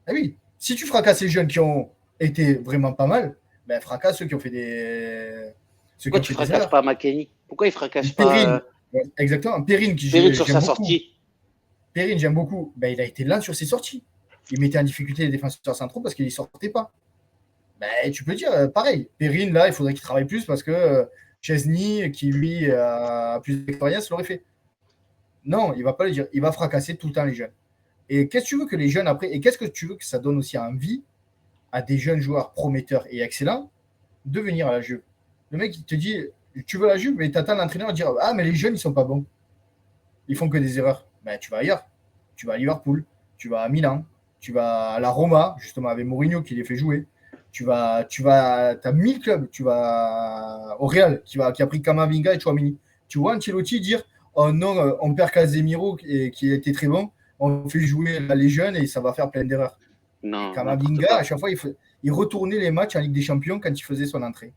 Oui. Si tu fracasses les jeunes qui ont été vraiment pas mal, ben fracasse ceux qui ont fait Pourquoi tu fracasses pas McKennie? Pourquoi il fracasse Perrine, pas exactement. Perrine, Perrine sur j'aime sa beaucoup. sortie? Perrine, j'aime beaucoup. Ben, il a été lent sur ses sorties. Il mettait en difficulté les défenseurs centraux parce qu'il ne sortait pas. Ben, tu peux dire, pareil. Perrine, là, il faudrait qu'il travaille plus parce que Chesney, qui lui a plus d'expérience, l'aurait fait. Non, il ne va pas le dire. Il va fracasser tout le temps les jeunes. Et qu'est-ce que tu veux que les jeunes après, et qu'est-ce que tu veux que ça donne aussi envie à des jeunes joueurs prometteurs et excellents de venir à la Juve? Le mec, il te dit, tu veux la Juve, mais tu attends l'entraîneur dire, ah, mais les jeunes, ils sont pas bons. Ils font que des erreurs. Ben, tu vas ailleurs. Tu vas à Liverpool, tu vas à Milan, tu vas à la Roma, justement avec Mourinho qui les fait jouer. Tu as 1000 clubs. Tu vas au Real qui a pris Kamavinga et Chouamini. Tu vois Ancelotti dire, oh non, on perd Casemiro qui était très bon, on fait jouer les jeunes et ça va faire plein d'erreurs. Non, n'importe Kamavinga, à quoi. chaque fois, il retournait les matchs en Ligue des Champions quand il faisait son entrée.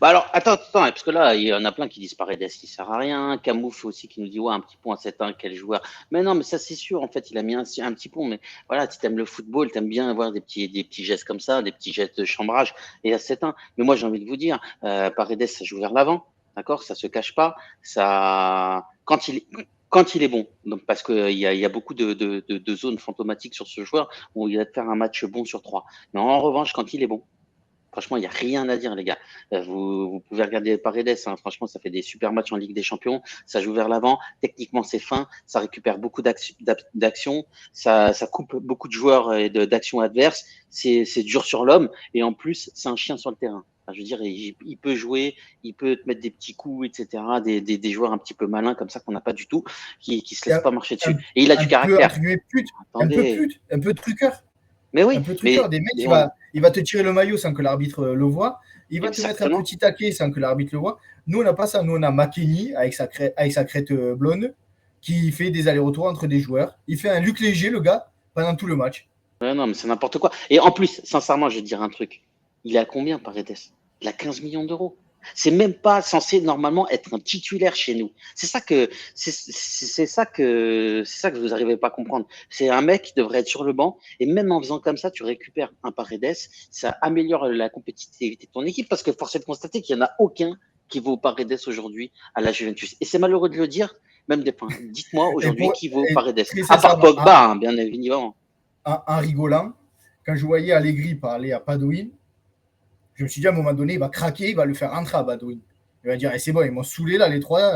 Bah alors, attends, parce que là, il y en a plein qui disent Paredes qui sert à rien. Camoufle aussi qui nous dit, ouais, un petit pont à 7-1, quel joueur. Mais non, mais ça, c'est sûr. En fait, il a mis un petit pont. Mais voilà, si t'aimes le football, t'aimes bien avoir des petits gestes comme ça, des petits gestes de chambrage et à 7-1. Mais moi, j'ai envie de vous dire, Paredes, ça joue vers l'avant. D'accord? Ça se cache pas. Ça, quand il est bon. Donc, parce qu'il y a beaucoup de zones fantomatiques sur ce joueur où il va te faire un match bon sur 3. Mais en revanche, quand il est bon, franchement, il n'y a rien à dire, les gars. Vous pouvez regarder Paredes. Hein. Franchement, ça fait des super matchs en Ligue des Champions. Ça joue vers l'avant. Techniquement, c'est fin. Ça récupère beaucoup d'actions. Ça coupe beaucoup de joueurs et d'actions adverses. C'est dur sur l'homme. Et en plus, c'est un chien sur le terrain. Enfin, je veux dire, il peut jouer, il peut te mettre des petits coups, etc. Des joueurs un petit peu malins comme ça qu'on n'a pas du tout, qui se laissent pas marcher dessus. Et il a du caractère. Attendez. Un peu truqueur. Mais oui, Un peu truqueur. Des mecs, il va te tirer le maillot sans que l'arbitre le voit. Il va te mettre un petit taquet sans que l'arbitre le voit. Nous, on n'a pas ça. Nous, on a McKennie avec sa crête blonde qui fait des allers-retours entre des joueurs. Il fait un Luc Léger, le gars, pendant tout le match. Ouais, non, mais c'est n'importe quoi. Et en plus, sincèrement, je vais te dire un truc. Il est à combien, Paredes? Il a 15 millions d'euros. C'est même pas censé normalement être un titulaire chez nous. C'est ça que vous n'arrivez pas à comprendre. C'est un mec qui devrait être sur le banc et même en faisant comme ça, tu récupères un Paredes, ça améliore la compétitivité de ton équipe parce que force est de constater qu'il n'y en a aucun qui vaut Paredes aujourd'hui à la Juventus. Et c'est malheureux de le dire, même des points. Dites-moi aujourd'hui qui vaut Paredes. À part Pogba, bien évidemment. En rigolant, quand je voyais Allegri parler à Padoin, je me suis dit à un moment donné, il va craquer, il va le faire rentrer à Badoin. Il va dire, c'est bon, ils m'ont saoulé là, les trois.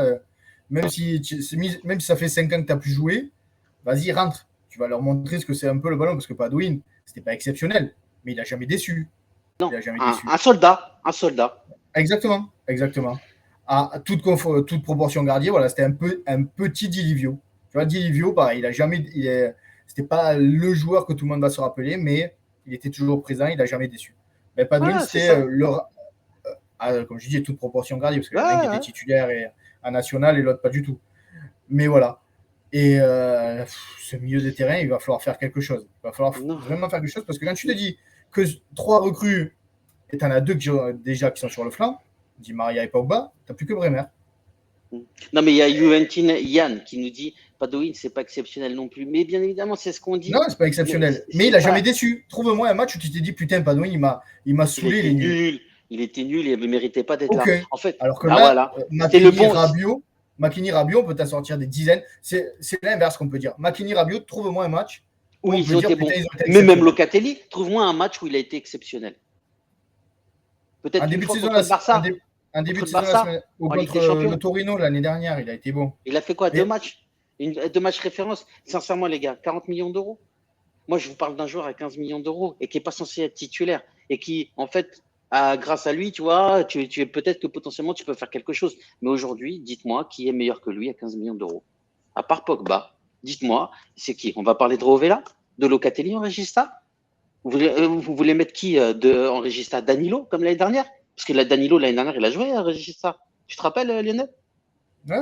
Même si ça fait 5 ans que tu n'as plus joué, vas-y, rentre. Tu vas leur montrer ce que c'est un peu le ballon, parce que Padoin, c'était pas exceptionnel, mais il n'a jamais déçu. Non, un soldat. Exactement. À toute proportion gardée, voilà, c'était un petit Di Livio. Tu vois, Di Livio, pareil, c'était pas le joueur que tout le monde va se rappeler, mais il était toujours présent, il n'a jamais déçu. Mais Padoin, c'était comme je dis, toute proportion gardée, parce que l'un qui était titulaire en national et l'autre pas du tout. Mais voilà. Et ce milieu de terrain, il va falloir faire quelque chose. Il va falloir vraiment faire quelque chose, parce que quand tu te dis que 3 recrues, et tu en as 2 qui sont sur le flanc, Di Maria et Pogba, tu n'as plus que Bremer. Non, mais il y a Juventin Yann qui nous dit Padoin, c'est pas exceptionnel non plus. Mais bien évidemment, c'est ce qu'on dit. Non, c'est pas exceptionnel. Mais il n'a jamais déçu. Trouve-moi un match où tu t'es dit putain, Padoin, il m'a saoulé. Il était nul et il ne méritait pas d'être là. En fait, alors que là, McKennie, Rabiot, on peut t'en sortir des dizaines. C'est l'inverse qu'on peut dire. McKennie, Rabiot, trouve-moi un match où ils ont été bons. Mais même Locatelli, trouve-moi un match où il a été exceptionnel. Peut-être en début de saison, Barça. En début de saison, contre le Torino l'année dernière, il a été bon. Il a fait quoi? 2 matchs? 2 matchs référence? Sincèrement, les gars, 40 millions d'euros? Moi, je vous parle d'un joueur à 15 millions d'euros et qui n'est pas censé être titulaire et qui, en fait, grâce à lui, tu vois, peut-être que potentiellement, tu peux faire quelque chose. Mais aujourd'hui, dites-moi qui est meilleur que lui à 15 millions d'euros? À part Pogba, dites-moi, c'est qui? On va parler de Rovella? De Locatelli en Regista? Vous voulez mettre qui en Regista? Danilo, comme l'année dernière? Parce que Danilo, l'année dernière, il a joué à Regista. Tu te rappelles, Lionel? Ouais.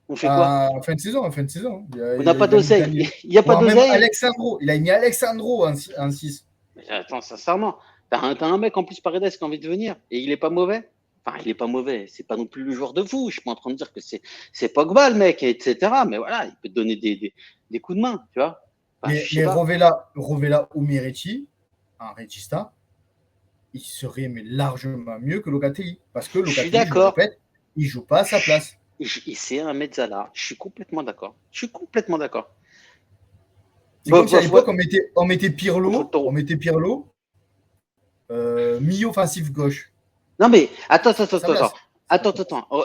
On fait quoi? En fin de saison. On n'a pas d'oseille. Il n'y a pas d'oseille. Alexandro. Il a mis Alexandro en 6. Attends, sincèrement, t'as un mec en plus Paredes qui a envie de venir et il n'est pas mauvais. Enfin, il n'est pas mauvais. C'est pas non plus le joueur de fou. Je ne suis pas en train de dire que c'est Pogba, le mec, etc. Mais voilà, il peut te donner des coups de main, tu vois. Mais Rovella ou Miretti en Regista, il serait mais largement mieux que Locatelli. Parce que Je suis Locatelli, je le d'accord. répète, il ne joue pas à sa place. C'est un mezzala. Je suis complètement d'accord. Je suis complètement d'accord. C'est comme si à l'époque, Ouais. on mettait Pirlo milieu offensif gauche. Non, mais attends, C'est pas sa place.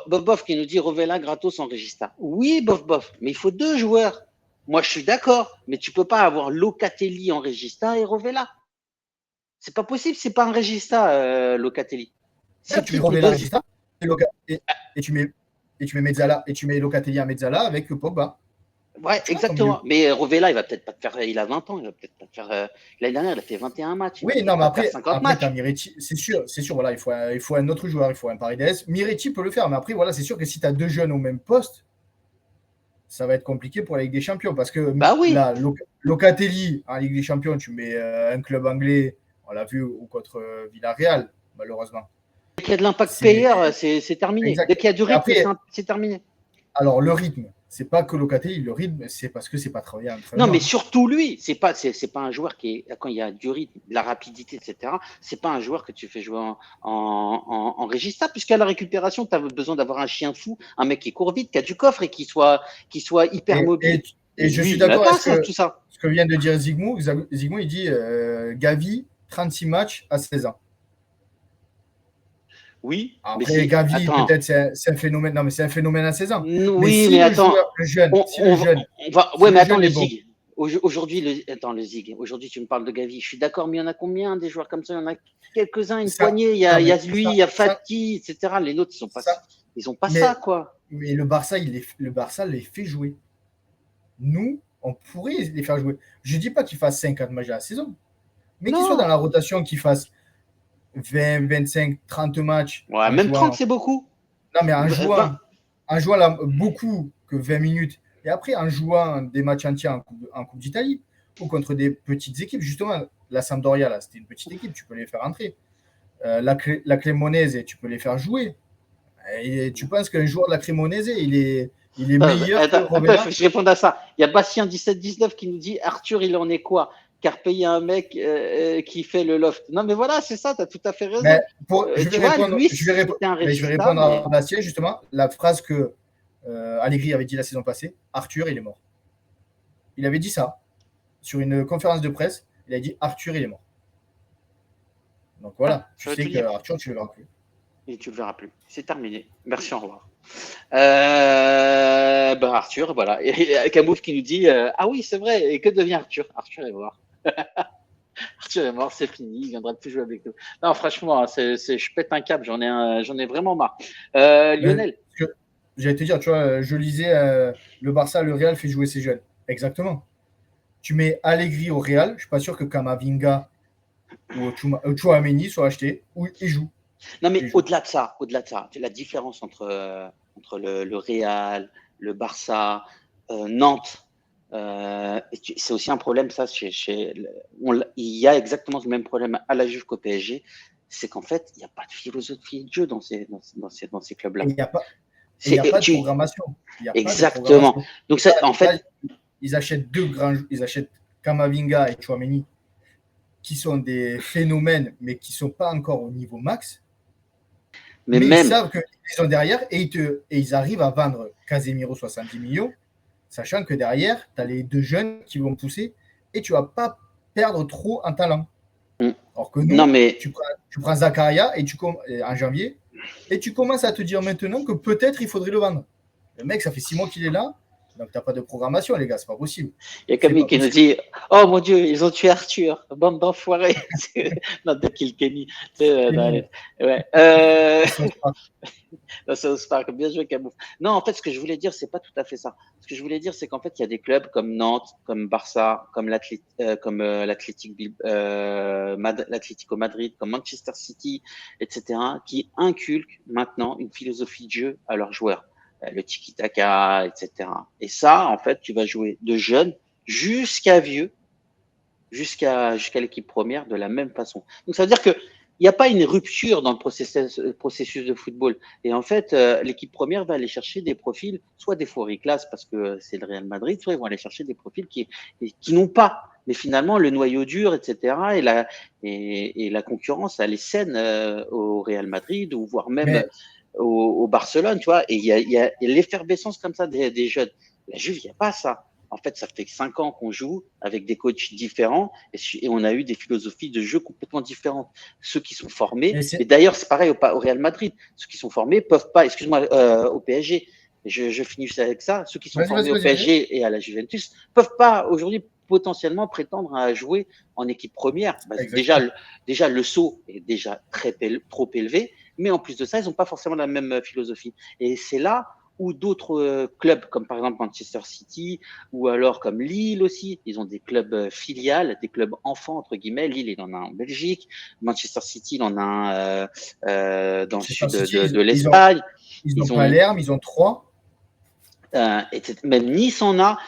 Bof qui nous dit Rovella gratos en Regista. Oui, bof. Mais il faut deux joueurs. Moi, je suis d'accord. Mais tu peux pas avoir Locatelli en Regista et Rovella. C'est pas possible. C'est pas un Regista, Locatelli. Là, C'est tu mets qui tes Rovella deux? Regista et tu mets Mezzala et tu mets Locatelli à Mezzala avec Pogba. Ouais, Tu vois, ton milieu. exactement. Mais Rovella, il va peut-être pas te faire. Il a 20 ans. Il va peut-être pas te faire. L'année dernière, il a fait 21 matchs. Il va Oui, non, peut-être mais pas te faire après, 50 tu as matchs. Miretti, c'est sûr, voilà, il faut un autre joueur, il faut un Paredes. Miretti peut le faire, mais après, voilà, c'est sûr que si tu as deux jeunes au même poste, ça va être compliqué pour la Ligue des Champions. Parce que Bah oui. là, Locatelli en Ligue des Champions, tu mets un club anglais, on l'a vu contre Villarreal, malheureusement. Dès qu'il y a de l'impact C'est player, c'est terminé. exact. Dès qu'il y a du Et rythme, après, c'est terminé. alors le rythme, c'est pas que Locatelli, le rythme, c'est parce que c'est pas travaillé à Non, mais l'entraînement. surtout lui, c'est pas un joueur qui est, quand il y a du rythme, de la rapidité, etc. C'est pas un joueur que tu fais jouer en Régista, puisqu'à la récupération, tu as besoin d'avoir un chien fou, un mec qui court vite, qui a du coffre et qui soit hyper Et, mobile. et, et je Lui, suis il l'a d'accord pas, avec ça, tout ça. ce que vient de dire Zygmunt. Zygmunt, il dit Gavi, 36 matchs à 16 ans. Oui, mais Après, c'est. Gavi, Attends. peut-être c'est un phénomène. Non, mais c'est un phénomène à 16 ans. Mais Oui, si mais le attends. joueur, le jeune, On, on va. On va... si Ouais, mais le attends, jeune le est bon, Zig. Aujourd'hui, le Zig. Aujourd'hui, tu me parles de Gavi. Je suis d'accord, mais il y en a combien des joueurs comme ça? Il y en a quelques-uns, une ça, poignée. non, Il y mais a lui, il y a Fati, etc. Les autres, ça, ils ont pas ça, mais, quoi. mais le Barça, le Barça les fait jouer. Nous, on pourrait les faire jouer. Je ne dis pas qu'ils fassent 50 matchs à la saison, mais qu'ils soient dans Non. la rotation, qu'ils fassent 20, 25, 30 matchs Ouais, en même 30, jouant. c'est beaucoup. Non, mais 20. en jouant là, beaucoup que 20 minutes. Et après, en jouant des matchs entiers en Coupe d'Italie ou contre des petites équipes, justement, la Sampdoria, là, c'était une petite équipe, tu peux les faire entrer. La Cremonese, tu peux les faire jouer. Et tu penses qu'un joueur de la Cremonese, il est meilleur que Attends, il faut Rovella? que je réponde à ça. Il y a Bastien 1719 qui nous dit Arthur, il en est quoi? Car payer un mec qui fait le loft. Non, mais voilà, c'est ça, tu as tout à fait Mais raison. Tu vois, lui, c'était un je vais régista, répondre mais. à Bastien, justement, la phrase que Allegri avait dit la saison passée, Arthur, il est mort. Il avait dit ça sur une conférence de presse. Il a dit Arthur, il est mort. Donc voilà, tu Ça veut sais tout que dire. Arthur, tu le verras plus. Et tu le verras plus. C'est terminé. Merci, au revoir. Arthur, voilà. Et Camouf qui nous dit ah oui, c'est vrai. Et que devient Arthur? Arthur est mort. Arthur est mort, c'est fini. Il viendra plus jouer avec nous. Non, franchement, je pète un câble. J'en ai vraiment marre. Lionel. J'allais te dire, tu vois, je lisais le Barça, le Real fait jouer ses jeunes. Exactement. Tu mets Allegri au Real, je ne suis pas sûr que Kamavinga ou Chouameni soient achetés, ou ils jouent. Non, mais au-delà de ça, la différence entre le Real, le Barça, Nantes, c'est aussi un problème, ça, il y a exactement le même problème à la Juve qu'au PSG, c'est qu'en fait, il n'y a pas de philosophie de jeu dans ces clubs-là. Il n'y a pas de programmation. Exactement. Donc, en fait, ils achètent ils achètent Kamavinga et Chouameni, qui sont des phénomènes, mais qui ne sont pas encore au niveau max. Mais ils savent qu'ils sont derrière et ils arrivent à vendre Casemiro 70 millions, sachant que derrière, tu as les deux jeunes qui vont pousser et tu ne vas pas perdre trop en talent. Alors que nous, tu prends Zakaria en janvier et tu commences à te dire maintenant que peut-être il faudrait le vendre. Le mec, ça fait 6 mois qu'il est là. Donc, tu n'as pas de programmation, les gars, c'est pas possible. Il y a Camille qui nous dit oh mon Dieu, ils ont tué Arthur, bande d'enfoirés. Non, de Kilkenny. Ouais. South Park, bien joué, Camille. Non, en fait, ce que je voulais dire, c'est pas tout à fait ça. Ce que je voulais dire, c'est qu'en fait, il y a des clubs comme Nantes, comme Barça, comme l'Atlético Madrid, comme Manchester City, etc., qui inculquent maintenant une philosophie de jeu à leurs joueurs. Le tiki-taka, etc. Et ça, en fait, tu vas jouer de jeunes jusqu'à vieux, jusqu'à l'équipe première de la même façon. Donc, ça veut dire que il n'y a pas une rupture dans le processus de football. Et en fait, l'équipe première va aller chercher des profils, soit des fourri classes parce que c'est le Real Madrid, soit ils vont aller chercher des profils qui n'ont pas Mais finalement, le noyau dur, etc., et la concurrence, elle est saine au Real Madrid, ou voire même Mais, au Barcelone, tu vois. Et il y a l'effervescence comme ça des jeunes. La Juve, il n'y a pas ça. En fait, ça fait 5 ans qu'on joue avec des coachs différents et on a eu des philosophies de jeu complètement différentes. Ceux qui sont formés, mais et c'est. d'ailleurs, c'est pareil au Real Madrid, ceux qui sont formés peuvent pas, excuse-moi, au PSG, je finis avec ça, ceux qui sont formés au Vas-y. PSG et à la Juventus peuvent pas aujourd'hui potentiellement prétendre à jouer en équipe première. Bah, Exactement. déjà, le saut est déjà trop élevé, mais en plus de ça, ils n'ont pas forcément la même philosophie. Et c'est là où d'autres clubs, comme par exemple Manchester City, ou alors comme Lille aussi, ils ont des clubs filiales, des clubs enfants, entre guillemets. Lille, il en a un en Belgique. Manchester City, il en a un dans le Manchester sud City, de ils ont, l'Espagne. ils ont Ils ont Palerme, ils ont 3. même Nice en a,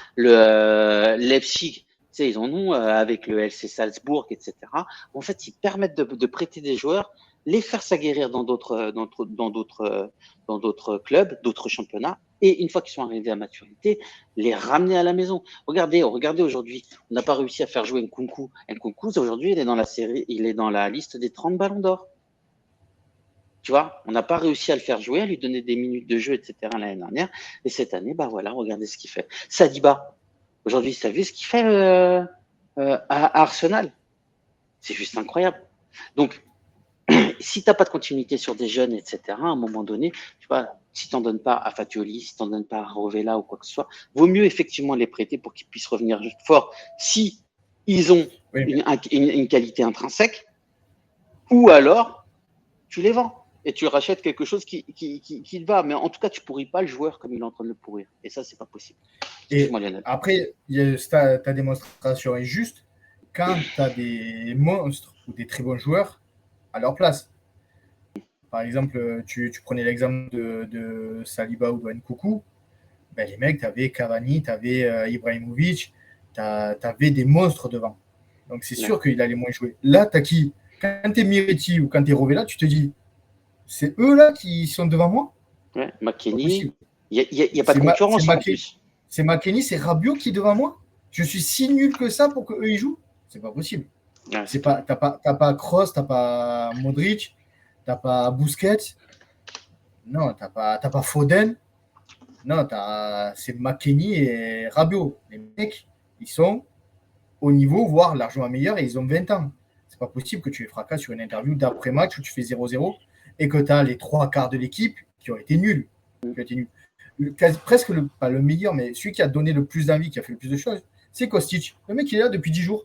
Leipzig, tu sais, ils en ont avec le LC Salzbourg, etc. En fait, ils permettent de prêter des joueurs, les faire s'aguerrir dans d'autres clubs, d'autres championnats, et une fois qu'ils sont arrivés à maturité, les ramener à la maison. Regardez aujourd'hui, on n'a pas réussi à faire jouer Nkunku. Nkunku, aujourd'hui, il est dans la série, il est dans la liste des 30 ballons d'or. Tu vois, on n'a pas réussi à le faire jouer, à lui donner des minutes de jeu, etc. l'année dernière. Et cette année, bah voilà, regardez ce qu'il fait. Saliba, aujourd'hui, tu as vu ce qu'il fait à Arsenal? C'est juste incroyable. Donc, si tu n'as pas de continuité sur des jeunes, etc., à un moment donné, tu vois, si tu n'en donnes pas à Fatioli, si tu n'en donnes pas à Rovella ou quoi que ce soit, vaut mieux effectivement les prêter pour qu'ils puissent revenir fort si ils ont Oui, une qualité intrinsèque, ou alors tu les vends et tu rachètes quelque chose qui te va. Mais en tout cas, tu pourris pas le joueur comme il est en train de le pourrir. Et ça, c'est pas possible. et Excuse-moi, Lionel. après, ta démonstration est juste quand tu as des monstres ou des très bons joueurs à leur place. Par exemple, tu prenais l'exemple de Saliba ou de Nkunku. Ben, les mecs, tu avais Cavani, tu avais Ibrahimovic, tu avais des monstres devant. Donc c'est Ouais. sûr qu'il allait moins jouer. Là, tu as qui? Quand tu es Miretti ou quand tu es Rovella, tu te dis, c'est eux là qui sont devant moi? Ouais. C'est pas McKennie, possible. il n'y a pas de concurrence en plus. C'est McKennie, c'est Rabiot qui est devant moi. Je suis si nul que ça pour qu'eux ils jouent. C'est pas possible. Ouais, c'est clair. T'as pas Kroos, t'as pas Modric, t'as pas Busquets, non, t'as pas Foden, non, c'est McKennie et Rabiot. Les mecs, ils sont au niveau, voire largement meilleurs, et ils ont 20 ans. C'est pas possible que tu les fracasses sur une interview d'après-match où tu fais 0-0 et que tu as les 3 quarts de l'équipe qui ont été nuls. Qui ont été nuls. Presque pas le meilleur, mais celui qui a donné le plus d'envie, qui a fait le plus de choses, c'est Kostic. Le mec, il est là depuis 10 jours.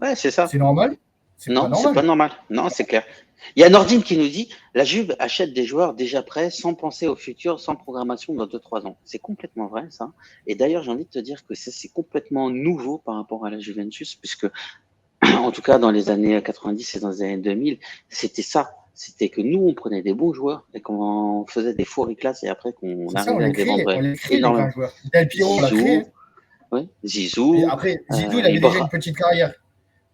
Ouais, c'est ça. C'est normal? C'est pas Non, c'est pas normal. normal. Non, c'est clair. Il y a Nordine qui nous dit la Juve achète des joueurs déjà prêts, sans penser au futur, sans programmation dans 2-3 ans. C'est complètement vrai, ça. Et d'ailleurs, j'ai envie de te dire que c'est complètement nouveau par rapport à la Juventus, puisque en tout cas dans les années 90 et dans les années 2000, c'était ça. C'était que nous, on prenait des bons joueurs et qu'on faisait des fourries classes et après qu'on C'est ça, arrivait à les vendre on les crée les énormément. grands joueurs. Del Piero, on l'a créé. Zizou, ouais, Et Zizou, après, Zizou, il avait déjà une petite carrière.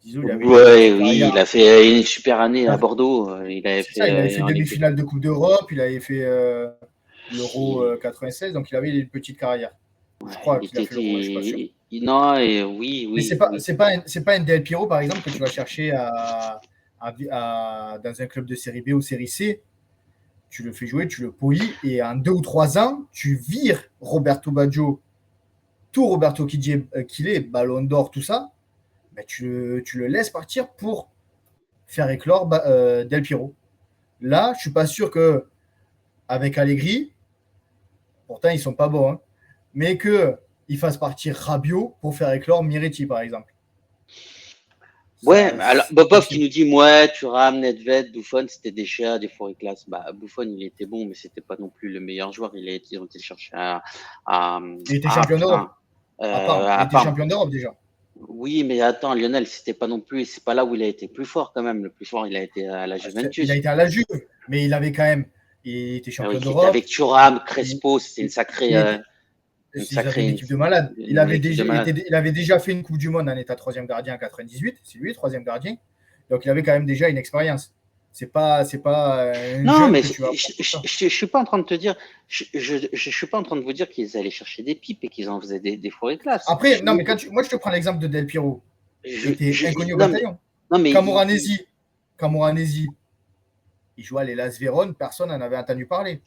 Zizou, il avait déjà une ouais, petite oui, carrière. il a fait une super année à Bordeaux. Il avait C'est ça, il avait fait fait en Ligue des... demi-finale de Coupe d'Europe, il avait fait l'Euro 96, donc il avait une petite carrière. Je Ouais, crois qu'il a fait l'Euro, mais je ne suis pas sûr. non, et oui, Mais oui, oui. c'est pas un Del Piero, par exemple, que tu vas chercher dans un club de série B ou série C. Tu le fais jouer, tu le polis, et en 2 ou 3 ans, tu vires Roberto Baggio, tout Roberto qu'il est, Ballon d'Or, tout ça, ben tu le laisses partir pour faire éclore Del Piero. Là, je suis pas sûr que avec Allegri, pourtant ils sont pas bons, hein, mais qu'il fasse partir Rabiot pour faire éclore Miretti, par exemple. Ouais, Ça, alors c'est pas Bobov qui possible. nous dit, ouais, Thuram, Nedved, Buffon, c'était déjà des fourrés classe. Bah, Buffon, il était bon, mais c'était pas non plus le meilleur joueur. Ils ont été chercher à, Il était champion d'Europe, putain, à Parme. Il à était Parme. champion d'Europe déjà. Oui, mais attends, Lionel, c'était pas non plus, c'est pas là où il a été plus fort quand même. Le plus fort, il a été à la Il a Juventus. été à la Juve, mais il avait quand même. Il était Ah oui, champion il était d'Europe. avec Thuram, Il, Crespo, c'était il, il était, ils avaient une, une équipe de malades. une équipe de malade. Il avait déjà fait une Coupe du Monde en état troisième gardien en 98. C'est lui, troisième gardien. Donc il avait quand même déjà une expérience. C'est pas un Non, jeune mais que tu vas prendre pour ça. je suis pas en train de te dire, je suis pas en train de vous dire qu'ils allaient chercher des pipes et qu'ils en faisaient des fourrés classes. Après, non, mais moi je te prends l'exemple de Del Piero. était inconnu au non, bataillon. non, mais Camoranesi, il jouait à l'Hellas Vérone, personne n'en avait entendu parler.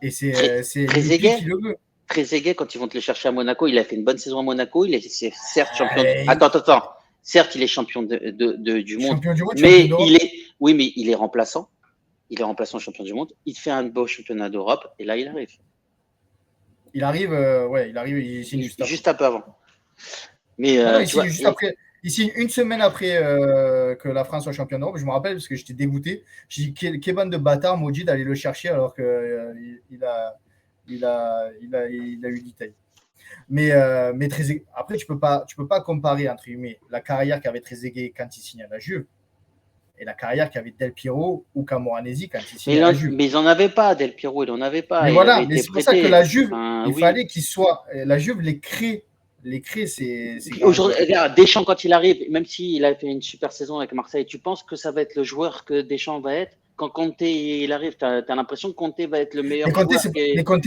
Et c'est Lippi qui le veut. Trezeguet, quand ils vont te le chercher à Monaco, il a fait une bonne saison à Monaco. Il est certes champion. Attends. Certes, il est champion du monde. Champion du monde, mais il est remplaçant. Il est remplaçant champion du monde. Il fait un beau championnat d'Europe. Et là, il arrive. Il signe juste un peu avant. Mais il signe juste après. Il signe une semaine après que la France soit championne d'Europe. Je me rappelle parce que j'étais dégoûté. J'ai dit quelle bande de bâtard maudit d'aller le chercher alors qu'il a eu l'Italie. Mais Trezeguet, après, tu peux pas comparer entre guillemets la carrière qu'avait Trezeguet quand il signe à la Juve et la carrière qu'avait Del Piero ou Camoranesi quand il signe à la Juve. Mais ils n'en avaient pas, Del Piero, il n'en avait pas. Mais voilà, mais c'est pour ça que la Juve, fallait qu'il soit. La Juve les crée. C'est. Aujourd'hui, regarde, Deschamps, quand il arrive, même s'il a fait une super saison avec Marseille, tu penses que ça va être le joueur que Deschamps va être? Quand Conte il arrive, tu as l'impression que Conte va être le meilleur mais Conte, joueur. Mais Conte,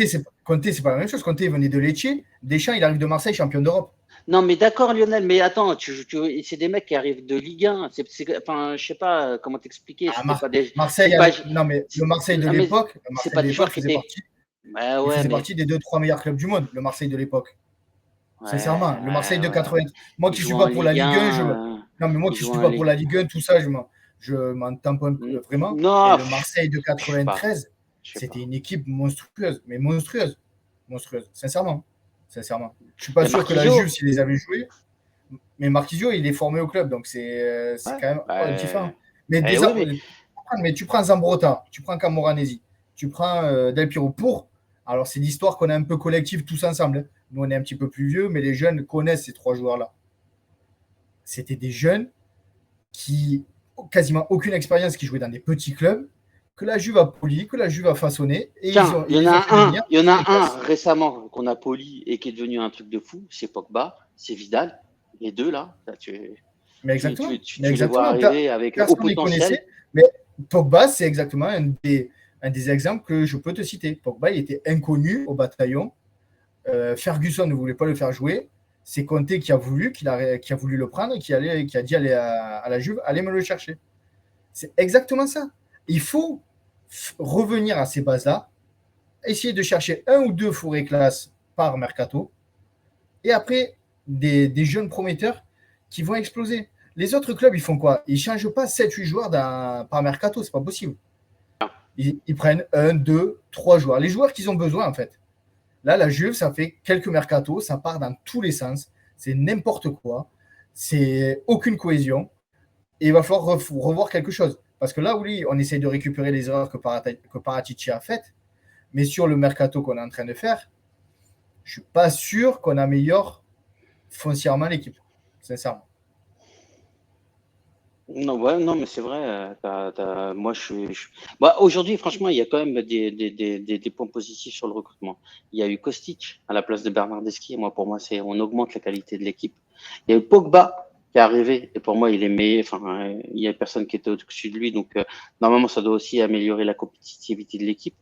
c'est pas la même chose. Conte venait de Lecce. Deschamps, il arrive de Marseille, champion d'Europe. Non, mais d'accord, Lionel, mais attends, c'est des mecs qui arrivent de Ligue 1. Enfin, je sais pas comment t'expliquer. Marseille, non, mais le Marseille de l'époque, c'est pas des joueurs qui étaient. Il faisait partie des 2-3 meilleurs clubs du monde, le Marseille de l'époque. Sincèrement, le Marseille de 80. Moi qui ne suis pas pour la Ligue 1, moi qui ne suis pas pour la Ligue 1, tout ça, je m'en tamponne vraiment. Non, le Marseille de 93, c'était une équipe monstrueuse, mais monstrueuse. Sincèrement. Je ne suis pas sûr que la Juve, s'il les avait joués, mais Marquisio, il est formé au club, donc c'est quand même différent. Mais tu prends Zambrotta, tu prends Camoranesi, tu prends Del Piero alors c'est l'histoire qu'on a un peu collective tous ensemble. Nous, on est un petit peu plus vieux, mais les jeunes connaissent ces 3 joueurs-là. C'était des jeunes qui quasiment aucune expérience, qui jouaient dans des petits clubs, que la Juve a poli, que la Juve a façonné. Il y en a un récemment qu'on a poli et qui est devenu un truc de fou, c'est Pogba, c'est Vidal. Les deux là, mais exactement. Tu les vois arriver avec au potentiel. Mais Pogba, c'est exactement un des exemples que je peux te citer. Pogba, il était inconnu au bataillon. Ferguson ne voulait pas le faire jouer. C'est Conte qui a voulu le prendre et qui a dit à la Juve, allez me le chercher. C'est exactement ça. Il faut revenir à ces bases-là, essayer de chercher 1 ou 2 fourrés classe par mercato, et après des jeunes prometteurs qui vont exploser. Les autres clubs, ils font quoi? Ils ne changent pas 7-8 joueurs par mercato, c'est pas possible. Ils prennent 1, 2, 3 joueurs. Les joueurs qu'ils ont besoin, en fait. Là, la Juve, ça fait quelques mercatos, ça part dans tous les sens. C'est n'importe quoi. C'est aucune cohésion. Et il va falloir revoir quelque chose. Parce que là, oui, on essaye de récupérer les erreurs que Paratici a faites. Mais sur le mercato qu'on est en train de faire, je ne suis pas sûr qu'on améliore foncièrement l'équipe. Sincèrement. Non, mais c'est vrai. Moi, aujourd'hui, franchement, il y a quand même des points positifs sur le recrutement. Il y a eu Kostic à la place de Bernardeschi. Pour moi, on augmente la qualité de l'équipe. Il y a eu Pogba qui est arrivé. Et pour moi, il est meilleur. Enfin, il n'y a personne qui était au-dessus de lui. Donc, normalement, ça doit aussi améliorer la compétitivité de l'équipe.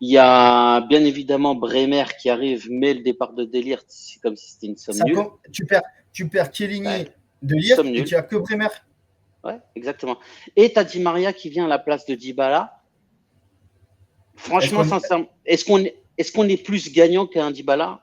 Il y a bien évidemment Bremer qui arrive, mais le départ de Délire, c'est comme si c'était une somme nulle. Tu perds Chiellini, Delire, et tu n'as que Bremer. Ouais, exactement. Et tu as Di Maria qui vient à la place de Dybala. Franchement, sincèrement, est-ce qu'on est plus gagnant qu'un Dybala?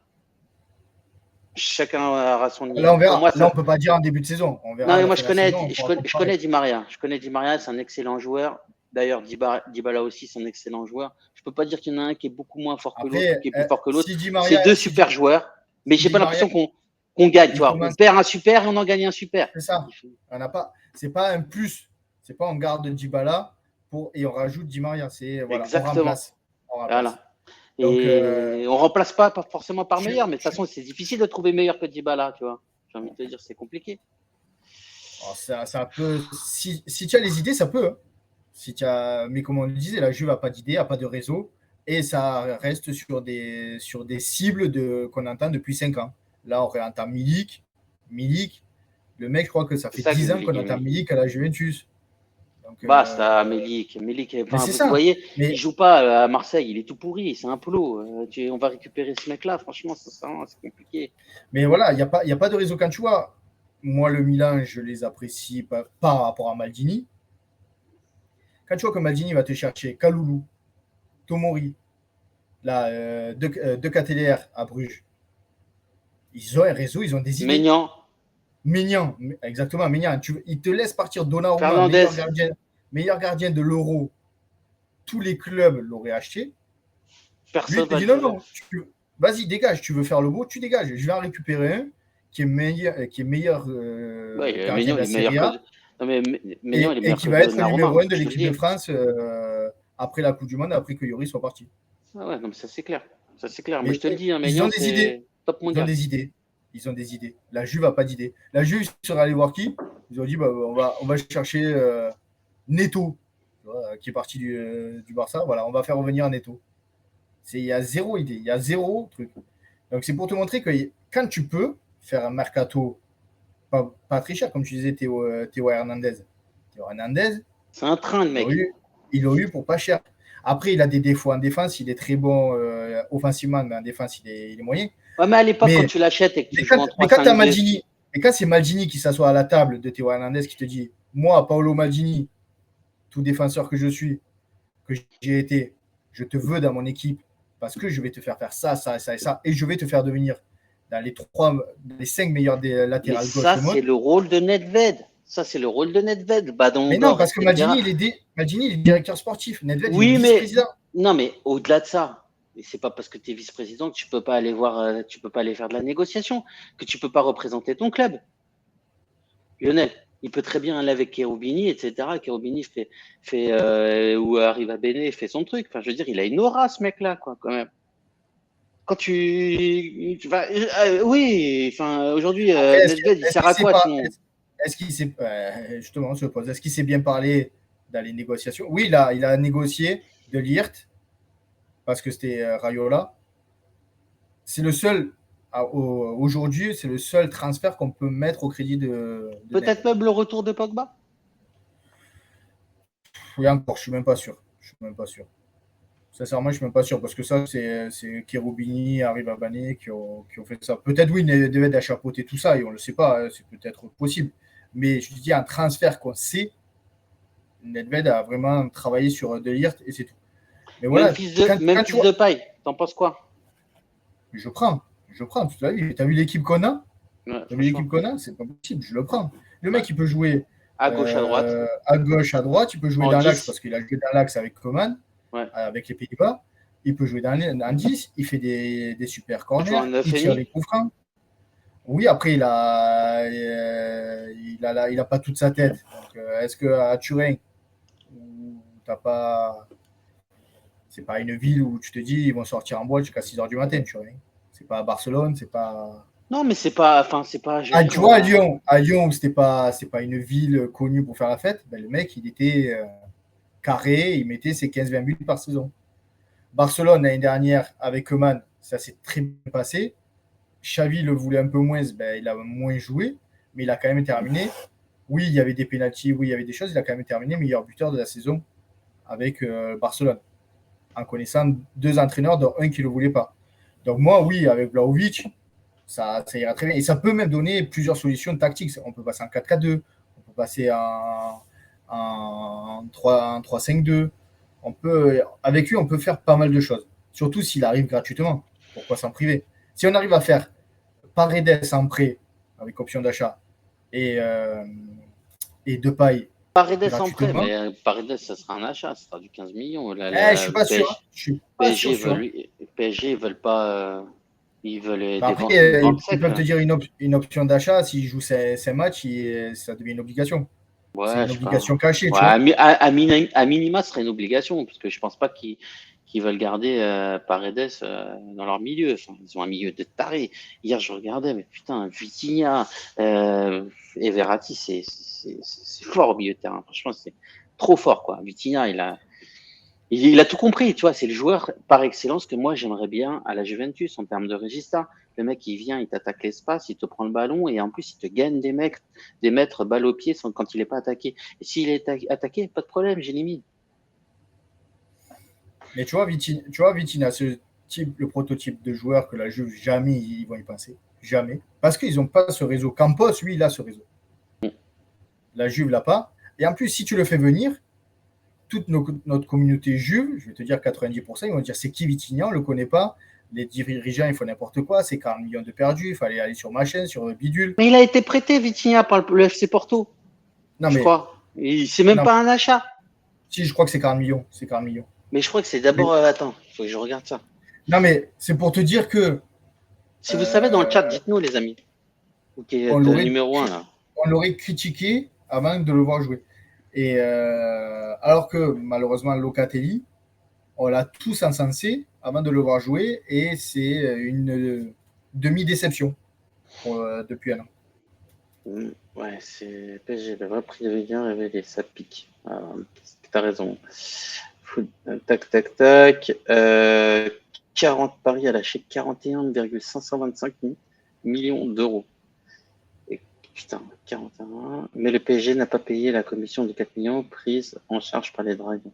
Chacun aura son niveau. Là, on verra. Moi, on ne peut pas dire en début de saison. On verra. Non, mais moi, je connais Di Maria. Je connais Di Maria, c'est un excellent joueur. D'ailleurs, Dybala aussi, c'est un excellent joueur. Je ne peux pas dire qu'il y en a un qui est beaucoup moins fort que l'autre, qui est plus fort que l'autre. C'est 2 super joueurs. Mais je n'ai pas l'impression qu'on gagne. Tu vois. On perd un super et on en gagne un super. C'est ça. On n'a pas. C'est pas un plus. C'est pas on garde Dybala et on rajoute Di Maria. C'est voilà, exactement. On remplace. Voilà. Et on remplace pas forcément par meilleur, mais de toute façon, c'est difficile de trouver meilleur que Dybala, tu vois. J'ai envie de te dire, c'est compliqué. Alors, ça peut. Si tu as les idées, ça peut. Hein. Mais comme on le disait, la Juve n'a pas d'idée, n'a pas de réseau, et ça reste sur des cibles qu'on entend depuis 5 ans. Là, on réentend Milik. Le mec, je crois que ça fait 10 ans qu'on entend Milik à la Juventus. Donc, basta, Milik. Vous voyez, il ne joue pas à Marseille, il est tout pourri, c'est un polo. On va récupérer ce mec-là, franchement, c'est compliqué. Mais voilà, il n'y a pas de réseau. Quand tu vois moi, le Milan, je les apprécie par rapport à Maldini. Quand tu vois que Maldini va te chercher Kalulu, Tomori, là, de KTLR à Bruges, ils ont un réseau, ils ont des idées. Maignan, Maignan, exactement, Maignan. Il te laisse partir Donnarumma, Fernandez. meilleur gardien de l'Euro. Tous les clubs l'auraient acheté. Lui, il Personne te va dit le non, faire. non, vas-y, dégage, tu veux faire le beau, tu dégages. Je vais en récupérer un qui est meilleur Ouais, gardien Maignan, de il la est meilleur Serie que. A Non, mais Maignan, il est et meilleur qui que va être Donnarumma, numéro 1 de je te le l'équipe de dis. France après la Coupe du Monde, après que Yori soit parti. Ah ouais, non, mais ça c'est clair. Ça c'est clair. Moi, je Mais te le dis, hein, ils Maignan, ont des idées. c'est top Ils ont mondial. des idées. Ils ont des idées. La Juve n'a pas d'idée. La Juve serait allée voir qui? Ils ont dit bah, on va chercher Neto, qui est parti du Barça. Voilà, on va faire revenir Neto. Il y a zéro idée. Il y a zéro truc. Donc c'est pour te montrer que quand tu peux faire un mercato pas très cher, comme tu disais, Théo Hernandez. Théo Hernandez, C'est un train, le mec. ils l'ont eu pour pas cher. Après, il a des défauts en défense. Il est très bon offensivement, mais en défense, il est moyen. Ouais, mais à l'époque, quand tu l'achètes et que tu joues en Mais quand 3-5-2. Maldini, mais quand c'est Maldini qui s'assoit à la table de Théo Hernandez qui te dit moi, Paolo Maldini, tout défenseur que je suis, que j'ai été, je te veux dans mon équipe parce que je vais te faire ça, ça, ça et ça, et je vais te faire devenir dans les 5 meilleurs des latérales gauche Ça, au c'est monde. le rôle de Nedved. Ça, c'est le rôle de Nedved. Badon Mais non, d'or, parce que etc. Maldini, il est directeur sportif. Nedved, il est Oui, mais vice-président. non, mais au-delà de ça, et c'est pas parce que tu es vice-président que tu peux pas aller voir, tu peux pas aller faire de la négociation, que tu peux pas représenter ton club. Lionel, il peut très bien aller avec Cherubini, etc. Cherubini ou arrive à Béné, fait son truc. Enfin, je veux dire, il a une aura, ce mec-là, quoi, quand même. Quand oui, enfin, aujourd'hui, Après, Nedved, il sert à quoi, sinon? est-ce qu'il s'est, justement, on se pose, est-ce qu'il s'est bien parlé dans les négociations? Oui, il a négocié de Ligt parce que c'était Rayola. C'est le seul, aujourd'hui, c'est le seul transfert qu'on peut mettre au crédit de Peut-être Nedved. même le retour de Pogba? Oui, encore, je suis même pas sûr. Je suis même pas sûr. Sincèrement, je suis même pas sûr parce que ça, c'est Cherubini, Arriva Bane qui ont fait ça. Peut-être, oui, Nedved a chapeauté tout ça et on ne le sait pas, c'est peut-être possible. Mais je te dis, un transfert qu'on sait, Nedved a vraiment travaillé sur De Ligt et c'est tout. Mais voilà, Même quand tu fils vois, de paille, t'en penses quoi? je prends toute la vie. Tu as vu l'équipe qu'on a? Ouais, Tu as vu franchement. l'équipe qu'on a? C'est pas possible, je le prends. Le mec, il peut jouer À gauche, à droite, à gauche, à droite, il peut jouer en dans l'axe 10. parce qu'il a joué dans l'axe avec Coman, Ouais. avec les Pays-Bas. Il peut jouer en 10, il fait des super Il peut jouer en corners, 9 il et tire demi. les coups francs. Oui, après, il a pas toute sa tête. Donc, est-ce qu'à Turin, où t'as pas. C'est pas une ville où tu te dis ils vont sortir en boîte jusqu'à 6 h du matin, Turin. C'est pas Barcelone, c'est pas. Non, mais c'est pas, enfin, c'est pas, je veux Ah, dire, tu vois, à Lyon où c'est pas une ville connue pour faire la fête, ben, le mec, il était carré, il mettait ses 15-20 buts par saison. Barcelone, l'année dernière, avec Eman, ça s'est très bien passé. Xavi le voulait un peu moins, ben, il a moins joué, mais il a quand même terminé. Oui, il y avait des pénaltys, oui, il y avait des choses, il a quand même terminé meilleur buteur de la saison avec Barcelone, en connaissant 2 entraîneurs, dont un qui ne le voulait pas. Donc moi, oui, avec Vlahovic, ça ira très bien. Et ça peut même donner plusieurs solutions tactiques. On peut passer en 4-4-2, on peut passer en 3-5-2. Avec lui, on peut faire pas mal de choses. Surtout s'il arrive gratuitement. Pourquoi s'en priver? Si on arrive à faire Paredes en prêt avec option d'achat et Depay Paredes en prêt, gratuitement, mais Paredes, ça sera un achat, ça sera du 15 millions. je suis pas sûr. Je suis pas sûr. PSG, ils veulent pas, ils veulent Après, vendre ils sec, peuvent te là. dire une option d'achat. S'il joue ses matchs, ça devient une obligation. C'est Ouais, une je sais pas. obligation cachée, Ouais, tu vois. à minima, ce serait une obligation, parce que je pense pas qu'ils veulent garder Paredes dans leur milieu. Enfin, ils ont un milieu de tarés. Hier, je regardais, mais putain, Vitinha et Verratti, c'est fort au milieu de terrain. Franchement, c'est trop fort, quoi. Vitinha, il a tout compris, tu vois. C'est le joueur par excellence que moi, j'aimerais bien à la Juventus en termes de regista. Le mec, il vient, il t'attaque l'espace, il te prend le ballon et en plus, il te gagne des mètres balle au pied quand il n'est pas attaqué. Et s'il est attaqué, pas de problème, j'élimine. Mais tu vois, Vitinha, le prototype de joueur que la Juve, jamais ils vont y penser. Jamais. Parce qu'ils n'ont pas ce réseau. Campos, lui, il a ce réseau. La Juve l'a pas. Et en plus, si tu le fais venir, toute notre communauté juive, je vais te dire 90%, ils vont dire c'est qui Vitinha, on ne le connaît pas. Les dirigeants, ils font n'importe quoi, c'est 40 millions de perdus, il fallait aller sur ma chaîne, sur Bidule. Mais il a été prêté, Vitinha, par le FC Porto. Non, je crois. C'est même pas un achat. Si, je crois que c'est 40 millions. C'est 40 millions. Mais je crois que c'est d'abord. Attends, il faut que je regarde ça. Non, mais c'est pour te dire que. Si vous savez dans le chat, dites-nous, les amis. Ok, numéro 1 là. On l'aurait critiqué avant de le voir jouer. Et alors que malheureusement, Locatelli, on l'a tous encensé avant de le voir jouer et c'est une demi-déception depuis un an. Ouais, c'est PSG, le vrai prix de bien révélé, ça pique. T'as raison. Tac, tac, tac. 40 paris à lâcher 41,525 millions d'euros. Et putain, 41. Mais le PSG n'a pas payé la commission de 4 millions prise en charge par les Dragons.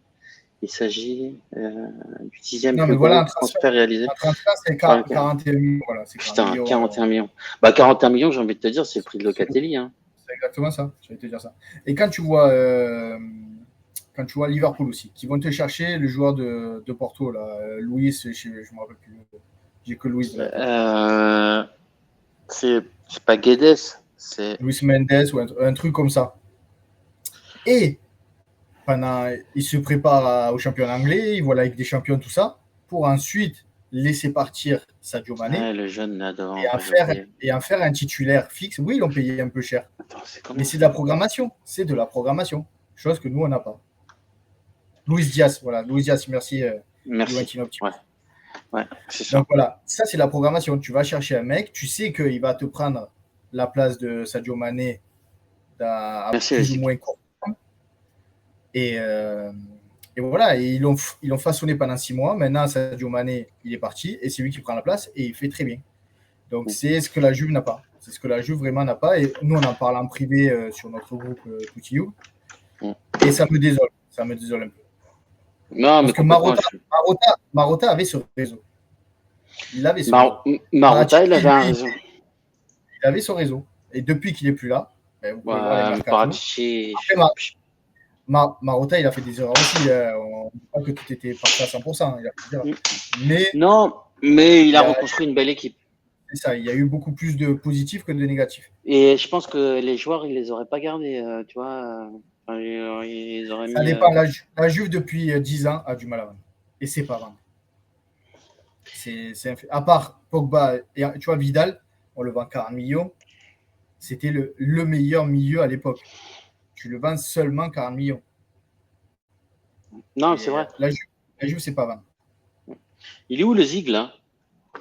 Il s'agit du 6e plus gros transfert réalisé. Un transfert, c'est 41 millions. Voilà, putain, 41 millions. Bah, 41 millions, j'ai envie de te dire, c'est le prix de Locatelli. Hein. C'est exactement ça, j'allais te dire ça. Et quand tu vois Liverpool aussi, qui vont te chercher le joueur de Porto, là, Luis, je ne me rappelle plus. J'ai que Luis. C'est pas Guedes, c'est Luis Mendes ou un truc comme ça. Et il se prépare au championnat anglais, il voit la Ligue des Champions, tout ça, pour ensuite laisser partir Sadio Mané le jeune là devant, et en faire un titulaire fixe. Oui, ils l'ont payé un peu cher. Attends, mais c'est de la programmation. C'est de la programmation. Chose que nous, on n'a pas. Luis Diaz, voilà. Luis Diaz, merci. Merci. Ouais, c'est ça. Donc voilà, ça c'est la programmation. Tu vas chercher un mec, tu sais qu'il va te prendre la place de Sadio Mané à plus ou moins court. Et voilà, et ils l'ont façonné pendant 6 mois. Maintenant, Sadio Mané, il est parti et c'est lui qui prend la place et il fait très bien. Donc, c'est ce que la Juve n'a pas. C'est ce que la Juve vraiment n'a pas. Et nous, on en parle en privé sur notre groupe Toutillou. Et ça me désole. Ça me désole un peu. Non, parce que Marotta avait ce réseau. Il avait ce réseau. Marotta, il avait un réseau. Il avait son réseau. Et depuis qu'il n'est plus là, vous pouvez voir les Paratici. Marotta, il a fait des erreurs aussi. On ne dit pas que tout était parfait à 100%. Mais il a reconstruit une belle équipe. C'est ça, il y a eu beaucoup plus de positifs que de négatifs. Et je pense que les joueurs, ils ne les auraient pas gardés, tu vois. Ils auraient ça dépend. La Juve, depuis 10 ans, a du mal à vendre. Et c'est pas vendre. À part Pogba, et tu vois, Vidal, on le vend 40 millions. C'était le meilleur milieu à l'époque. Tu le vends seulement 40 millions. Non, c'est vrai. La Juve, c'est pas vendre. Il est où le Zig, là?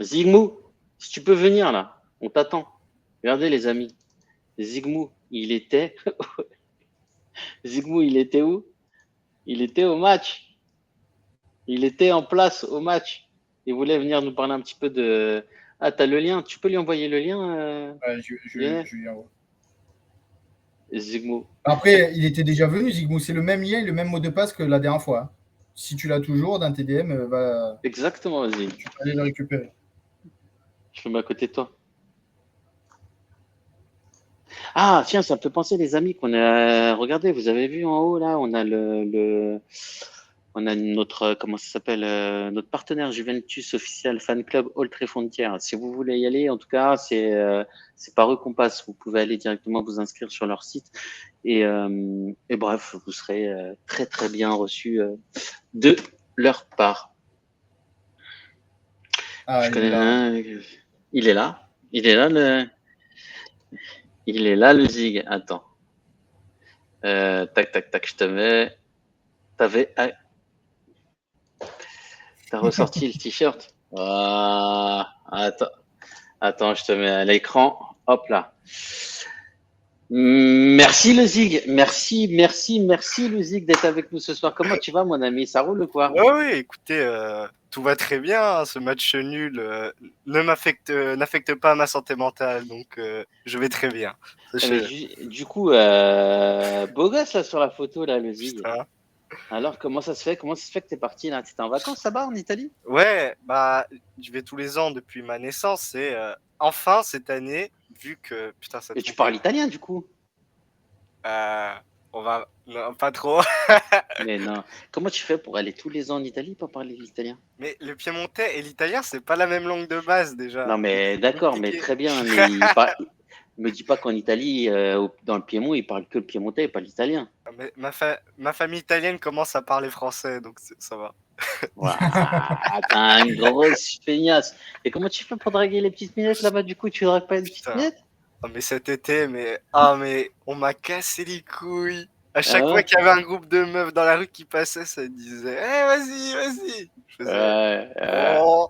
Zigmou, si tu peux venir, là, on t'attend. Regardez, les amis. Zigmou, il était... Zigmou, il était où? Il était au match. Il était en place au match. Il voulait venir nous parler un petit peu de... Ah, t'as le lien. Tu peux lui envoyer le lien je lui envoie. Zigmou. Après, il était déjà venu, Zigmou. C'est le même lien, le même mot de passe que la dernière fois. Si tu l'as toujours dans tes DM, Exactement, vas-y. Tu peux aller le récupérer. Je le mets à côté de toi. Ah, tiens, ça me fait penser, les amis, qu'on a. Regardez, vous avez vu en haut, là, on a on a notre, comment ça s'appelle, notre partenaire Juventus officiel fan club Oltre Frontières. Si vous voulez y aller, en tout cas, c'est par eux qu'on passe. Vous pouvez aller directement vous inscrire sur leur site. Et bref, vous serez très, très bien reçus de leur part. Ah, il est là. Il est là, le Zig. Attends. Tac, tac, tac, je te mets. T'as ressorti le t-shirt. Attends, je te mets à l'écran. Hop là. Merci le Zig. Merci le Zig d'être avec nous ce soir. Comment tu vas, mon ami? Ça roule ou quoi? Oui, écoutez, tout va très bien. Ce match nul n'affecte pas ma santé mentale, donc je vais très bien. Du coup, beau gosse là sur la photo là, le Zig. Alors, comment ça se fait? Comment ça se fait que t'es parti là? T'étais en vacances là-bas en Italie? Ouais, bah, je vais tous les ans depuis ma naissance et enfin cette année, vu que putain ça Et tu tombait, parles italien du coup? euh, on va non, pas trop. Mais non. Comment tu fais pour aller tous les ans en Italie pour parler l'italien? Mais le piémontais et l'italien, c'est pas la même langue de base déjà, Non, donc mais c'est d'accord, mais compliqué. très bien. Mais me dis pas qu'en Italie, dans le Piémont, ils parlent que le piémontais et pas l'italien. Mais ma famille italienne commence à parler français, donc ça va. Waouh, t'es un gros feignasse. Et comment tu fais pour draguer les petites minettes là-bas? Du coup, tu dragues pas une petite Putain. minette? Ah, mais cet été, mais on m'a cassé les couilles. À Ah chaque fois ouais? qu'il y avait un groupe de meufs dans la rue qui passait, ça disait, eh, vas-y, vas-y. Je faisais, Ouais, bon.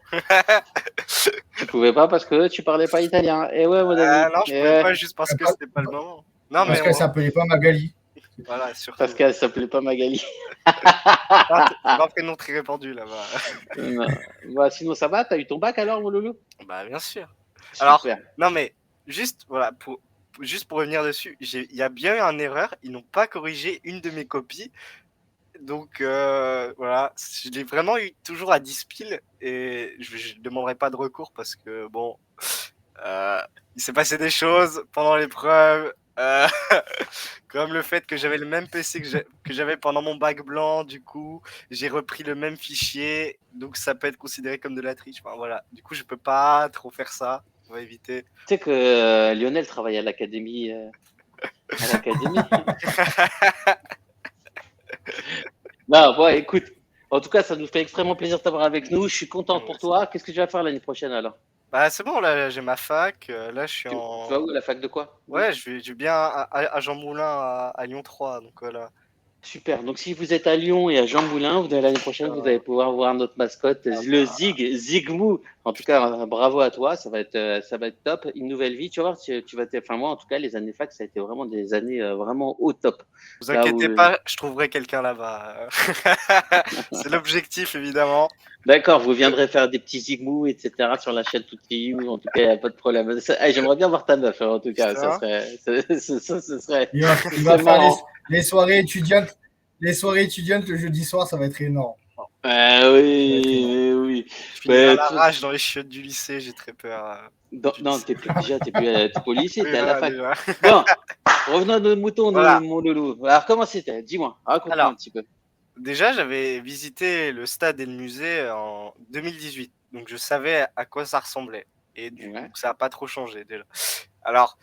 tu pouvais pas parce que tu parlais pas italien. Et ouais, mon ami. Ah non, je Et pouvais ouais. pas juste parce que c'était pas le moment. Non, Parce mais qu'elle s'appelait pas Magali. voilà, Parce surtout. qu'elle s'appelait pas Magali. C'est pas un prénom très répandu là-bas. Non. Bah, sinon, ça va? T'as eu ton bac alors, mon loulou? Bah, bien sûr. Alors, Super. non, mais juste, voilà, juste pour revenir dessus, il y a bien eu une erreur. Ils n'ont pas corrigé une de mes copies. Donc, voilà, je l'ai vraiment eu toujours à 10 piles et je ne demanderai pas de recours parce que, bon, euh, il s'est passé des choses pendant l'épreuve. Comme le fait que j'avais le même PC que j'avais pendant mon bac blanc, du coup, j'ai repris le même fichier, donc ça peut être considéré comme de la triche. Enfin, voilà, du coup, je peux pas trop faire ça, on va éviter. Tu sais que Lionel travaille à l'académie. À l'académie. Non, bon, écoute. En tout cas, ça nous fait extrêmement plaisir de t'avoir avec nous. Je suis content Moi pour aussi. toi. Qu'est-ce que tu vas faire l'année prochaine alors? Bah, c'est bon, là, j'ai ma fac, là, je suis Tu vas où? À la fac de quoi? Où? Ouais, je vais bien à Jean Moulin, à Lyon 3, donc voilà. Super. Donc, si vous êtes à Lyon et à Jean Moulin, l'année prochaine, vous allez Euh, pouvoir voir notre mascotte, ah le bah, Zigmou. En tout cas, bravo à toi. Ça va être top. Une nouvelle vie. Tu vas voir, tu vas enfin, moi, en tout cas, les années fac, ça a été vraiment des années vraiment au top. vous Là où, inquiétez pas, je trouverai quelqu'un là-bas. C'est l'objectif, évidemment. d'accord, vous viendrez faire des petits Zigmou, etc. sur la chaîne Tutti, ou en tout cas, il n'y a pas de problème. J'aimerais bien voir ta meuf, hein, en tout cas. Putain. Il Ce va serait faire marrant. les soirées étudiantes. Les soirées étudiantes le jeudi soir, ça va être énorme. Ça va être énorme. Oui, oui. Je finirai à Mais, l'arrache dans les chiottes du lycée, j'ai très peur du non, lycée. t'es plus, déjà, t'es pas au lycée, Oui, t'es à la voilà, fac. déjà. Bon, revenons à nos moutons, Voilà. mon loulou. Alors, comment c'était? Dis-moi, raconte-moi un Alors, petit peu. déjà, j'avais visité le stade et le musée en 2018, donc je savais à quoi ça ressemblait. Et du coup, Ouais. ça n'a pas trop changé déjà. Alors,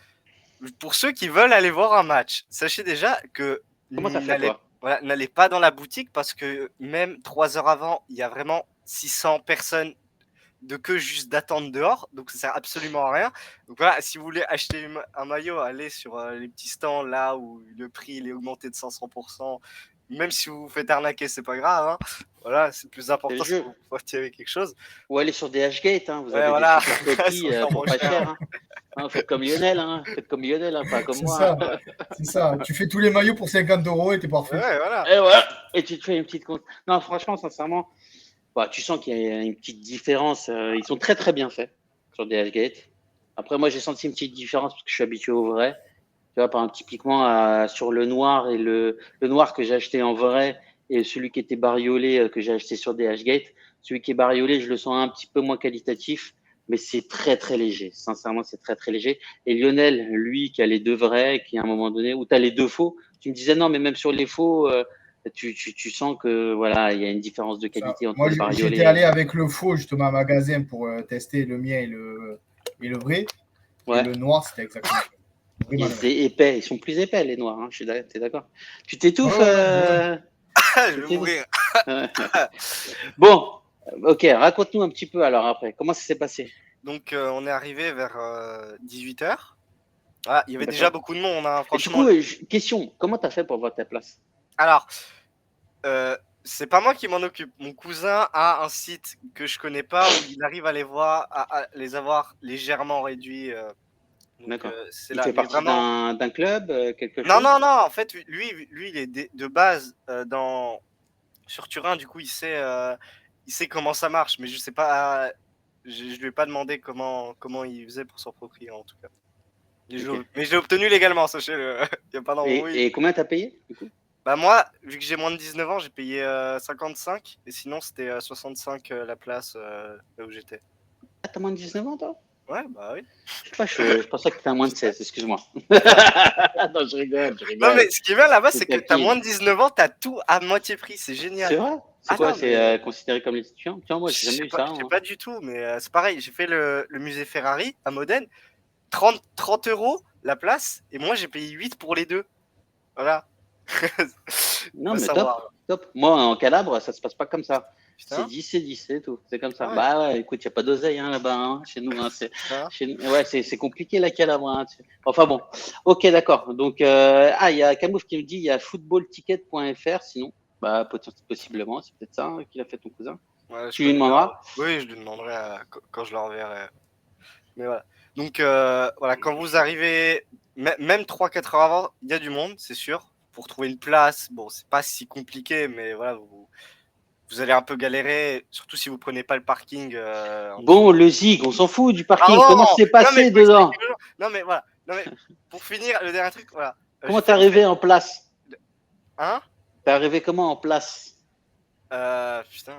pour ceux qui veulent aller voir un match, sachez déjà que Comment t'as fait, toi? voilà, n'allez pas dans la boutique parce que même 3 heures avant, il y a vraiment 600 personnes de queue juste d'attente dehors, donc ça sert absolument à rien. Donc voilà, si vous voulez acheter un maillot, allez sur les petits stands là où le prix il est augmenté de 500%. Même si vous vous faites arnaquer, c'est pas grave. Hein. Voilà, c'est le plus C'est le important, c'est que jeu. vous partiez avec quelque chose. Ou aller sur DHgate, hein, vous Ouais, avez des voilà, super c'est copies encore pour moins pas cher. cher. Hein. Hein, faites comme Lionel, hein. Faites comme Lionel, hein, pas comme C'est moi. ça. C'est ça. Tu fais tous les maillots pour 50 € et t'es Ouais, parfait. voilà. Et voilà. Et tu te fais une petite compte. Non, franchement, sincèrement, bah, tu sens qu'il y a une petite différence. Ils sont très, très bien faits sur DHgate. Après, moi, j'ai senti une petite différence parce que je suis habitué au vrai. Tu vois, par exemple, typiquement, sur le noir et le noir que j'ai acheté en vrai et celui qui était bariolé que j'ai acheté sur DHgate. Celui qui est bariolé, je le sens un petit peu moins qualitatif, mais c'est très, très léger. Sincèrement, c'est très, très léger. Et Lionel, lui, qui a les deux vrais, qui à un moment donné, où tu as les deux faux, tu me disais non, mais même sur les faux, tu sens que voilà, il y a une différence de Ça. qualité entre Moi, le j'étais bariolé. allé avec le faux justement à magasin pour tester le mien et le vrai. Et Ouais. le noir, c'était exactement vraiment Et le même. c'est épais, ils sont plus épais les noirs. Hein, t'es d'accord. Tu t'étouffes. Ouais. Je Tu vais t'étouffes. mourir. Bon, ok, raconte-nous un petit peu alors après. Comment ça s'est passé? Donc, on est arrivé vers 18h. Ah, il y avait déjà D'accord. beaucoup de monde, hein, Et du franchement. coup, question, comment t'as fait pour avoir ta place? Alors, c'est pas moi qui m'en occupe. Mon cousin a un site que je connais pas où il arrive à les voir, à les avoir légèrement réduits. Donc, D'accord. c'est Il là. fait Mais partie vraiment. d'un club, quelque Non, chose? non, non. En fait, lui il est de base sur Turin. Du coup, il sait comment ça marche. Mais je sais pas. Je lui ai pas demandé comment il faisait pour s'en propriété, en tout cas. Ok. Mais je l'ai obtenu légalement, sachez-le. Il n'y a pas d'embrouille. Et combien t'as payé du coup? Bah moi, vu que j'ai moins de 19 ans, j'ai payé 55 et sinon c'était 65 la place là où j'étais. Ah, t'as moins de 19 ans, toi? Ouais, bah oui. Je sais pas, je pensais que t'étais à moins de 16, excuse-moi. Ah. Non, je rigole, je Non mais rigole. ce qui est bien là-bas, Je c'est que t'as moins taquine. de 19 ans, t'as tout à moitié prix, c'est C'est génial. vrai? C'est Ah quoi? non C'est mais considéré comme les étudiants? Tiens, moi, j'ai jamais eu ça, je sais moi. pas du tout, mais c'est pareil, j'ai fait le musée Ferrari à Modène, 30 euros la place, et moi j'ai payé 8 pour les deux. Voilà. Non, Va mais top, savoir. top. Moi, en Calabre, ça se passe pas comme ça. Putain, C'est 10, c'est tout. C'est comme ça. ouais, Bah ouais, écoute, il n'y a pas d'oseille hein, là-bas, hein, chez nous. Hein, putain. ouais, c'est compliqué la Calabre. Hein. Enfin bon, ok, d'accord. Donc, il y a Camouf qui me dit il y a footballticket.fr, sinon, bah, possiblement, c'est peut-être ça hein, qu'il a fait ton cousin. Ouais, je Tu lui connais bien. demanderas. Oui, je lui demanderai quand je le reverrai. Mais voilà. Donc, voilà, quand vous arrivez, même 3-4 heures avant, il y a du monde, c'est sûr. Pour trouver une place, bon, c'est pas si compliqué, mais voilà, vous allez un peu galérer, surtout si vous prenez pas le parking en Bon, dessous. le Zig, on s'en fout du parking. Pardon! Comment c'est Non, mais passé faut expliquer dedans? aux gens. Non, mais voilà. Non, mais pour finir, le dernier truc, voilà. Comment t'es arrivé en place? Hein? T'es arrivé comment en place? Putain.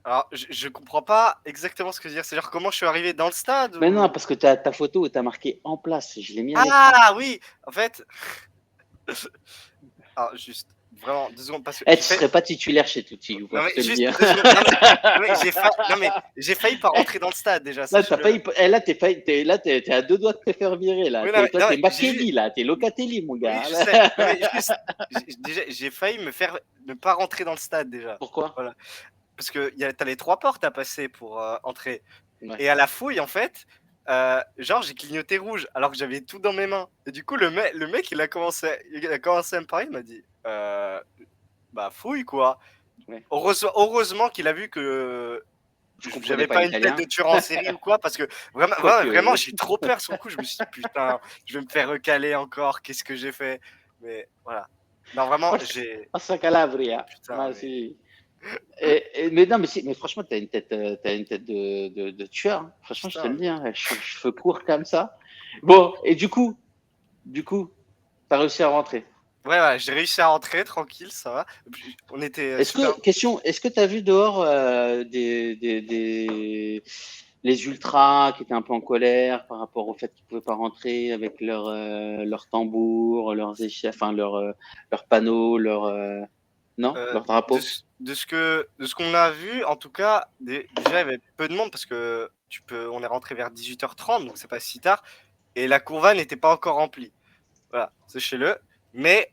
Alors, je comprends pas exactement ce que je veux dire. C'est-à-dire comment je suis arrivé dans le stade Mais non, ou... parce que ta photo, t'as marqué en place. Je l'ai mis à l'écran. Ah oui! En fait, alors juste, vraiment, 2 secondes, parce que Eh, j'ai tu fait. serais pas titulaire chez Tutti, Non, pour mais te le juste dire. 2 secondes. Non, mais j'ai failli pas rentrer dans le stade déjà, Là, t'as sache-le. failli, là, t'es à 2 doigts de te faire virer, là. Oui, non, mais, Toi, non, t'es mais j'ai juste. Makeli, là. T'es Locatelli, mon Oui, gars. je sais. Non, mais juste, déjà, j'ai failli me faire ne pas rentrer dans le stade déjà. Pourquoi? Voilà. Parce que t'as les 3 portes à passer pour entrer. Ouais. Et à la fouille, en fait, genre, j'ai clignoté rouge alors que j'avais tout dans mes mains. Et du coup, le mec, il a commencé à me parler, il m'a dit, bah, fouille, quoi. Ouais. Heureusement qu'il a vu que Je comprenais j'avais pas pas une tête l'italien. de tueur en série ou quoi, parce que vraiment, vraiment, Quoique. j'ai eu trop peur sur le coup. Je me suis dit, putain, je vais me faire recaler encore, qu'est-ce que j'ai fait? Mais voilà. Non, vraiment, Forza Calabria. putain, Ah, mais si. Mais non, mais franchement, t'as une tête de tueur. Hein. Franchement, je te putain. le dis, hein, cheveux courts comme ça. Bon, et du coup, t'as réussi à rentrer. Ouais, ouais, j'ai réussi à rentrer tranquille, ça va. On était super. Est-ce que tu as vu dehors les ultras qui étaient un peu en colère par rapport au fait qu'ils ne pouvaient pas rentrer avec leurs tambours, enfin leurs panneaux, non, Euh, leurs drapeaux? de ce qu'on a vu, en tout cas, déjà il y avait peu de monde parce que on est rentré vers 18h30, donc c'est pas si tard, et la courva n'était pas encore remplie. Voilà, sachez-le. Mais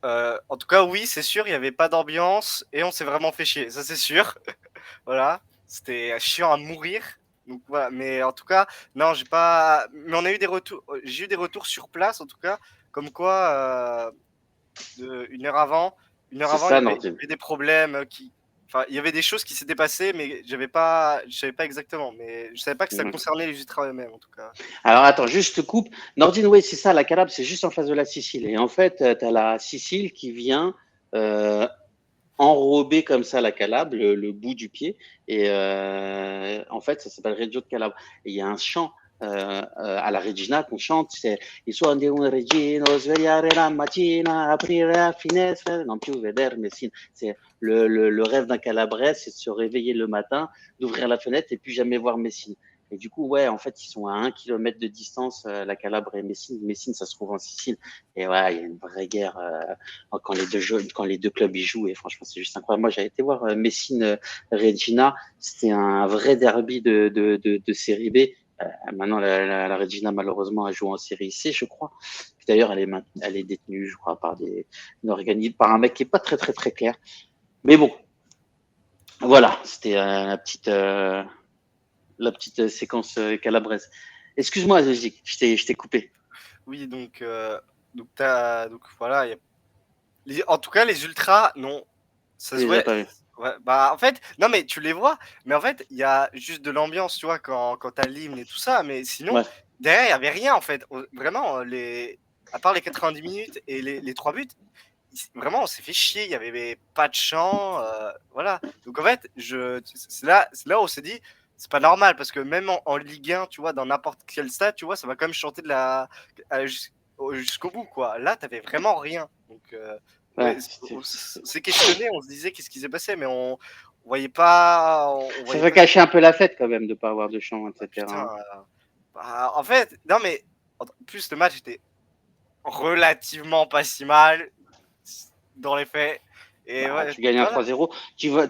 en tout cas, oui, c'est sûr, il n'y avait pas d'ambiance et on s'est vraiment fait chier, ça c'est sûr. Voilà, c'était chiant à mourir. Donc voilà, mais en tout cas, non, j'ai pas. Mais on a eu des retours. J'ai eu des retours sur place, en tout cas, comme quoi une heure C'est avant, il y ça, avait, Nordine. des problèmes enfin, il y avait des choses qui s'étaient passées, mais je savais pas exactement. Mais je savais pas que ça Mhm. concernait les ultras eux-mêmes, en tout cas. Alors attends, juste je te coupe. Nordine, oui, c'est ça, la Calabre, c'est juste en face de la Sicile. Et en fait, tu as la Sicile qui vient enrober comme ça la Calabre, le bout du pied. Et en fait, ça s'appelle Reggio de Calabre. Et il y a un chant à la Regina qu'on chante, c'est Il suono di un regino, svegliare la mattina, aprire la finestra, non più veder Messine. C'est le rêve d'un Calabrais, c'est de se réveiller le matin, d'ouvrir la fenêtre et puis jamais voir Messine. Et du coup, ouais, en fait, ils sont à 1 kilomètre de distance, la Calabre et Messine. Messine, ça se trouve en Sicile. Et ouais, il y a une vraie guerre quand les deux clubs y jouent. Et franchement, c'est juste incroyable. Moi, j'avais été voir Messine-Regina. C'était un vrai derby de série B. Maintenant, la Regina, malheureusement, a joué en série C, je crois. D'ailleurs, elle est détenue, je crois, par par un mec qui est pas très, très, très clair. Mais bon, voilà, c'était la petite séquence calabraise. Excuse-moi, Zozik, je t'ai coupé. Oui, donc voilà. En tout cas, les ultras, non. Ça Je se les ai voit. pas vus. Ouais, bah, en fait, non, mais tu les vois, mais en fait, il y a juste de l'ambiance, tu vois, quand t'as l'hymne et tout ça, mais sinon, Ouais. derrière, il n'y avait rien, en fait. Vraiment, à part les 90 minutes et les 3 buts, vraiment, on s'est fait chier, il n'y avait pas de chant, voilà. Donc, en fait, c'est là où on s'est dit, c'est pas normal, parce que même en Ligue 1, tu vois, dans n'importe quel stade, tu vois, ça va quand même chanter jusqu'au bout, quoi. Là, t'avais vraiment rien. Donc, Ouais, c'est questionné, on se disait qu'est-ce qui s'est passé, mais on voyait pas. Ça fait cacher un peu la fête quand même de pas avoir de chant, etc. Putain, en fait, non mais en plus le match était relativement pas si mal dans les faits. Et ouais, tu gagnes un 3-0.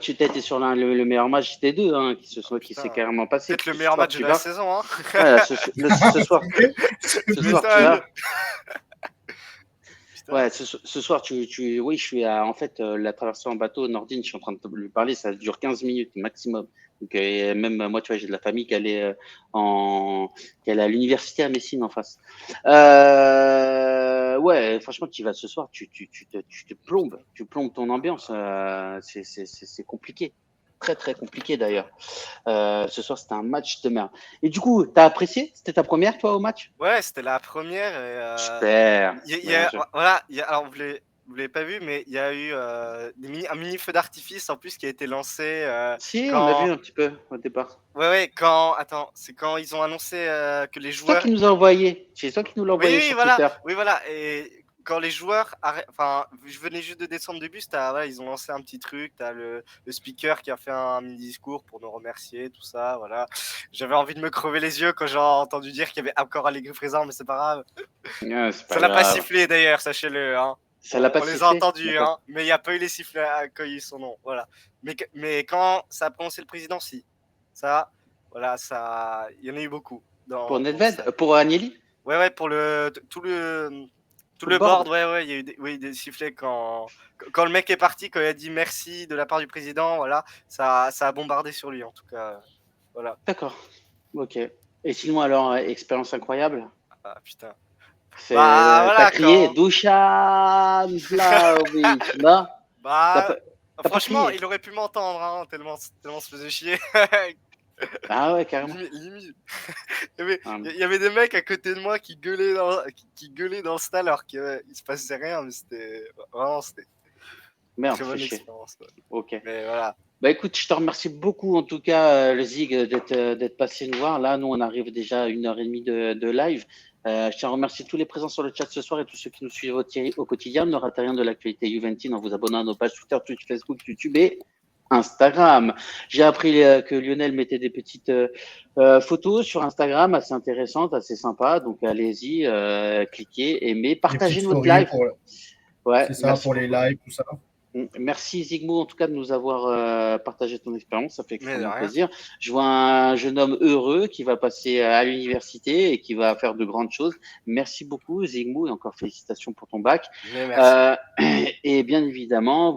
Tu t'étais sur le meilleur match des deux, hein, qui s'est carrément passé. Peut-être le meilleur match de la saison. Hein. Ouais, ce soir, tu vas. Ouais, ce soir, oui, je suis en fait, la traversée en bateau Nordine, je suis en train de lui parler, ça dure 15 minutes maximum. Donc, même moi, tu vois, j'ai de la famille qui est à l'université à Messine en face. Ouais, franchement, tu y vas ce soir, tu te plombes, ton ambiance. C'est compliqué. Très, très compliqué d'ailleurs. Ce soir, c'était un match de merde. Et du coup, t'as apprécié? C'était ta première, toi, au match? Ouais, c'était la première. Super. Alors, vous l'avez pas vu, mais il y a eu un mini feu d'artifice en plus qui a été lancé. Si, on a vu un petit peu au départ. Ouais, c'est quand ils ont annoncé que les joueurs. C'est toi qui nous a envoyé. C'est toi qui nous l'a envoyé sur Twitter. Oui, voilà. Et quand les joueurs je venais juste de descendre du bus, ils ont lancé un petit truc, t'as le speaker qui a fait un mini discours pour nous remercier, tout ça, voilà. J'avais envie de me crever les yeux quand j'ai entendu dire qu'il y avait encore Allegri présent, mais c'est pas grave. Ça l'a pas sifflé d'ailleurs, sachez-le. Hein. Ça l'a pas sifflé. On les sifflé, a entendus, hein, mais il n'y a pas eu les sifflets accueillis son nom, voilà. Mais quand ça a prononcé le président, si. Ça, voilà, il y en a eu beaucoup. Pour Nedved, pour Agnelli. Ouais, pour tout le board, ouais, il y a eu des sifflets quand le mec est parti, quand il a dit merci de la part du président, voilà, ça a bombardé sur lui en tout cas, voilà. D'accord, ok. Et sinon alors, expérience incroyable. Ah putain. T'as crié Dusan Vlahovic, non? Franchement, il aurait pu m'entendre, hein, tellement se faisait chier. Ah ouais, carrément. Limite. Il y avait des mecs à côté de moi qui gueulaient dans le stade alors qu'il se passait rien, mais c'était Merde, très bonne expérience. Ouais. Ok. Mais voilà. Bah écoute, je te remercie beaucoup en tout cas, le Zig, d'être passé nous voir. Là, nous, on arrive déjà à 1h30 de live. Je tiens à remercier tous les présents sur le chat ce soir et tous ceux qui nous suivent au quotidien. Ne ratez rien de l'actualité Juventine en vous abonnant à nos pages Twitter, Twitch, Facebook, YouTube et Instagram. J'ai appris que Lionel mettait des petites photos sur Instagram assez intéressantes, assez sympas. Donc allez-y, cliquez, aimez, partagez notre live. Ouais, c'est ça, pour les lives, tout ça. Merci Zigmo en tout cas de nous avoir partagé ton expérience, ça fait extrêmement plaisir. Je vois un jeune homme heureux qui va passer à l'université et qui va faire de grandes choses. Merci beaucoup Zigmo et encore félicitations pour ton bac. Et bien évidemment,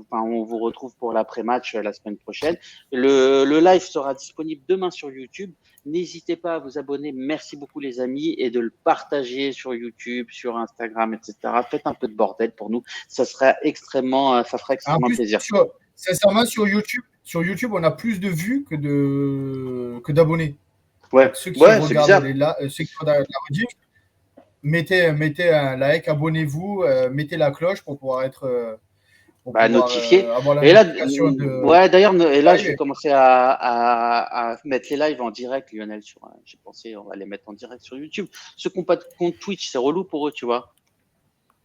on vous retrouve pour l'après-match la semaine prochaine. Le live sera disponible demain sur YouTube. N'hésitez pas à vous abonner. Merci beaucoup les amis et de le partager sur YouTube, sur Instagram, etc. Faites un peu de bordel pour nous. Ça fera extrêmement plaisir. Sincèrement, sur YouTube, on a plus de vues que d'abonnés. Ouais. Ceux qui regardent ceux qui regardent la rediff, mettez un like, abonnez-vous, mettez la cloche pour pouvoir être notifié. Et là, d'ailleurs, je vais commencer à mettre les lives en direct, Lionel. J'ai pensé, on va les mettre en direct sur YouTube. Ceux qui n'ont pas de compte Twitch, c'est relou pour eux, tu vois.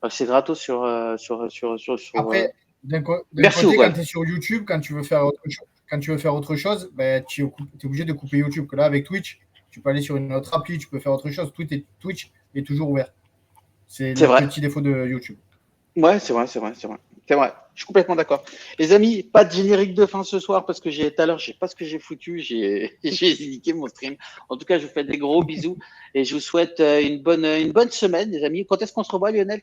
C'est gratos sur. Après, d'un côté, quand tu es sur YouTube, quand tu veux faire autre chose, tu es obligé de couper YouTube. Que là, avec Twitch, tu peux aller sur une autre appli, tu peux faire autre chose. Twitch est toujours ouvert. C'est le petit défaut de YouTube. Ouais, c'est vrai. Je suis complètement d'accord. Les amis, pas de générique de fin ce soir parce que tout à l'heure, je sais pas ce que j'ai foutu. J'ai niqué mon stream. En tout cas, je vous fais des gros bisous et je vous souhaite une bonne semaine, les amis. Quand est-ce qu'on se revoit, Lionel?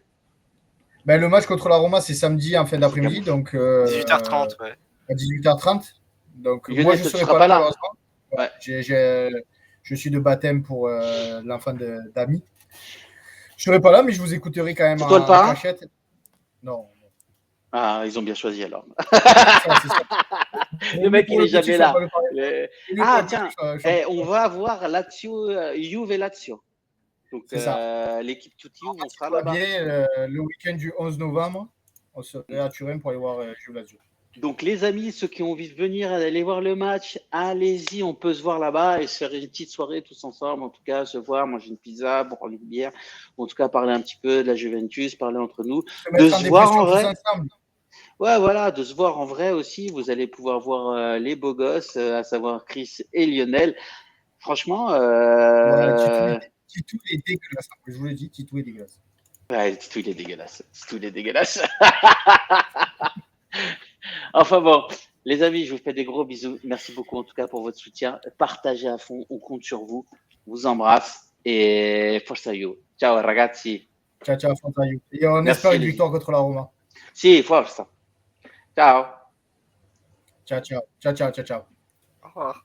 Le match contre la Roma, c'est samedi en fin d'après-midi, donc 18h30, ouais. À 18h30. Donc Lionel, moi, je ne serai pas là. Ouais. Je suis de baptême pour l'enfant d'Ami. Je serai pas là, mais je vous écouterai quand même en cachette. Non. Ah, ils ont bien choisi alors. C'est ça. Le mec, il est jamais là. Tiens, on va avoir Lazio, Juve et Lazio. Donc, l'équipe Tutti, on sera là-bas. Le week-end du 11 novembre, on serait à Turin pour aller voir Juve Lazio. Donc, les amis, ceux qui ont envie de venir aller voir le match, allez-y, on peut se voir là-bas et se faire une petite soirée tous ensemble. En tout cas, se voir, manger une pizza, boire une bière. En tout cas, parler un petit peu de la Juventus, parler entre nous. Se De mettre en se voir en dépression tous vrai. ensemble. Ouais, voilà, de se voir en vrai aussi. Vous allez pouvoir voir les beaux gosses, à savoir Chris et Lionel. Franchement, Ouais, Titou est dégueulasse. Je vous le dis, Titou est dégueulasse. ouais, Titou, il est dégueulasse. Titou, il est dégueulasse. Enfin bon, les amis, je vous fais des gros bisous. Merci beaucoup en tout cas pour votre soutien. Partagez à fond, on compte sur vous. On vous embrasse et forza you. Ciao ragazzi. Ciao, ciao, Fantaillou. Et on Merci, espère une les- victoire contre la Roma. Si, forza. Ciao. Ciao, ciao. Ciao, ciao, ciao, ciao. Au revoir.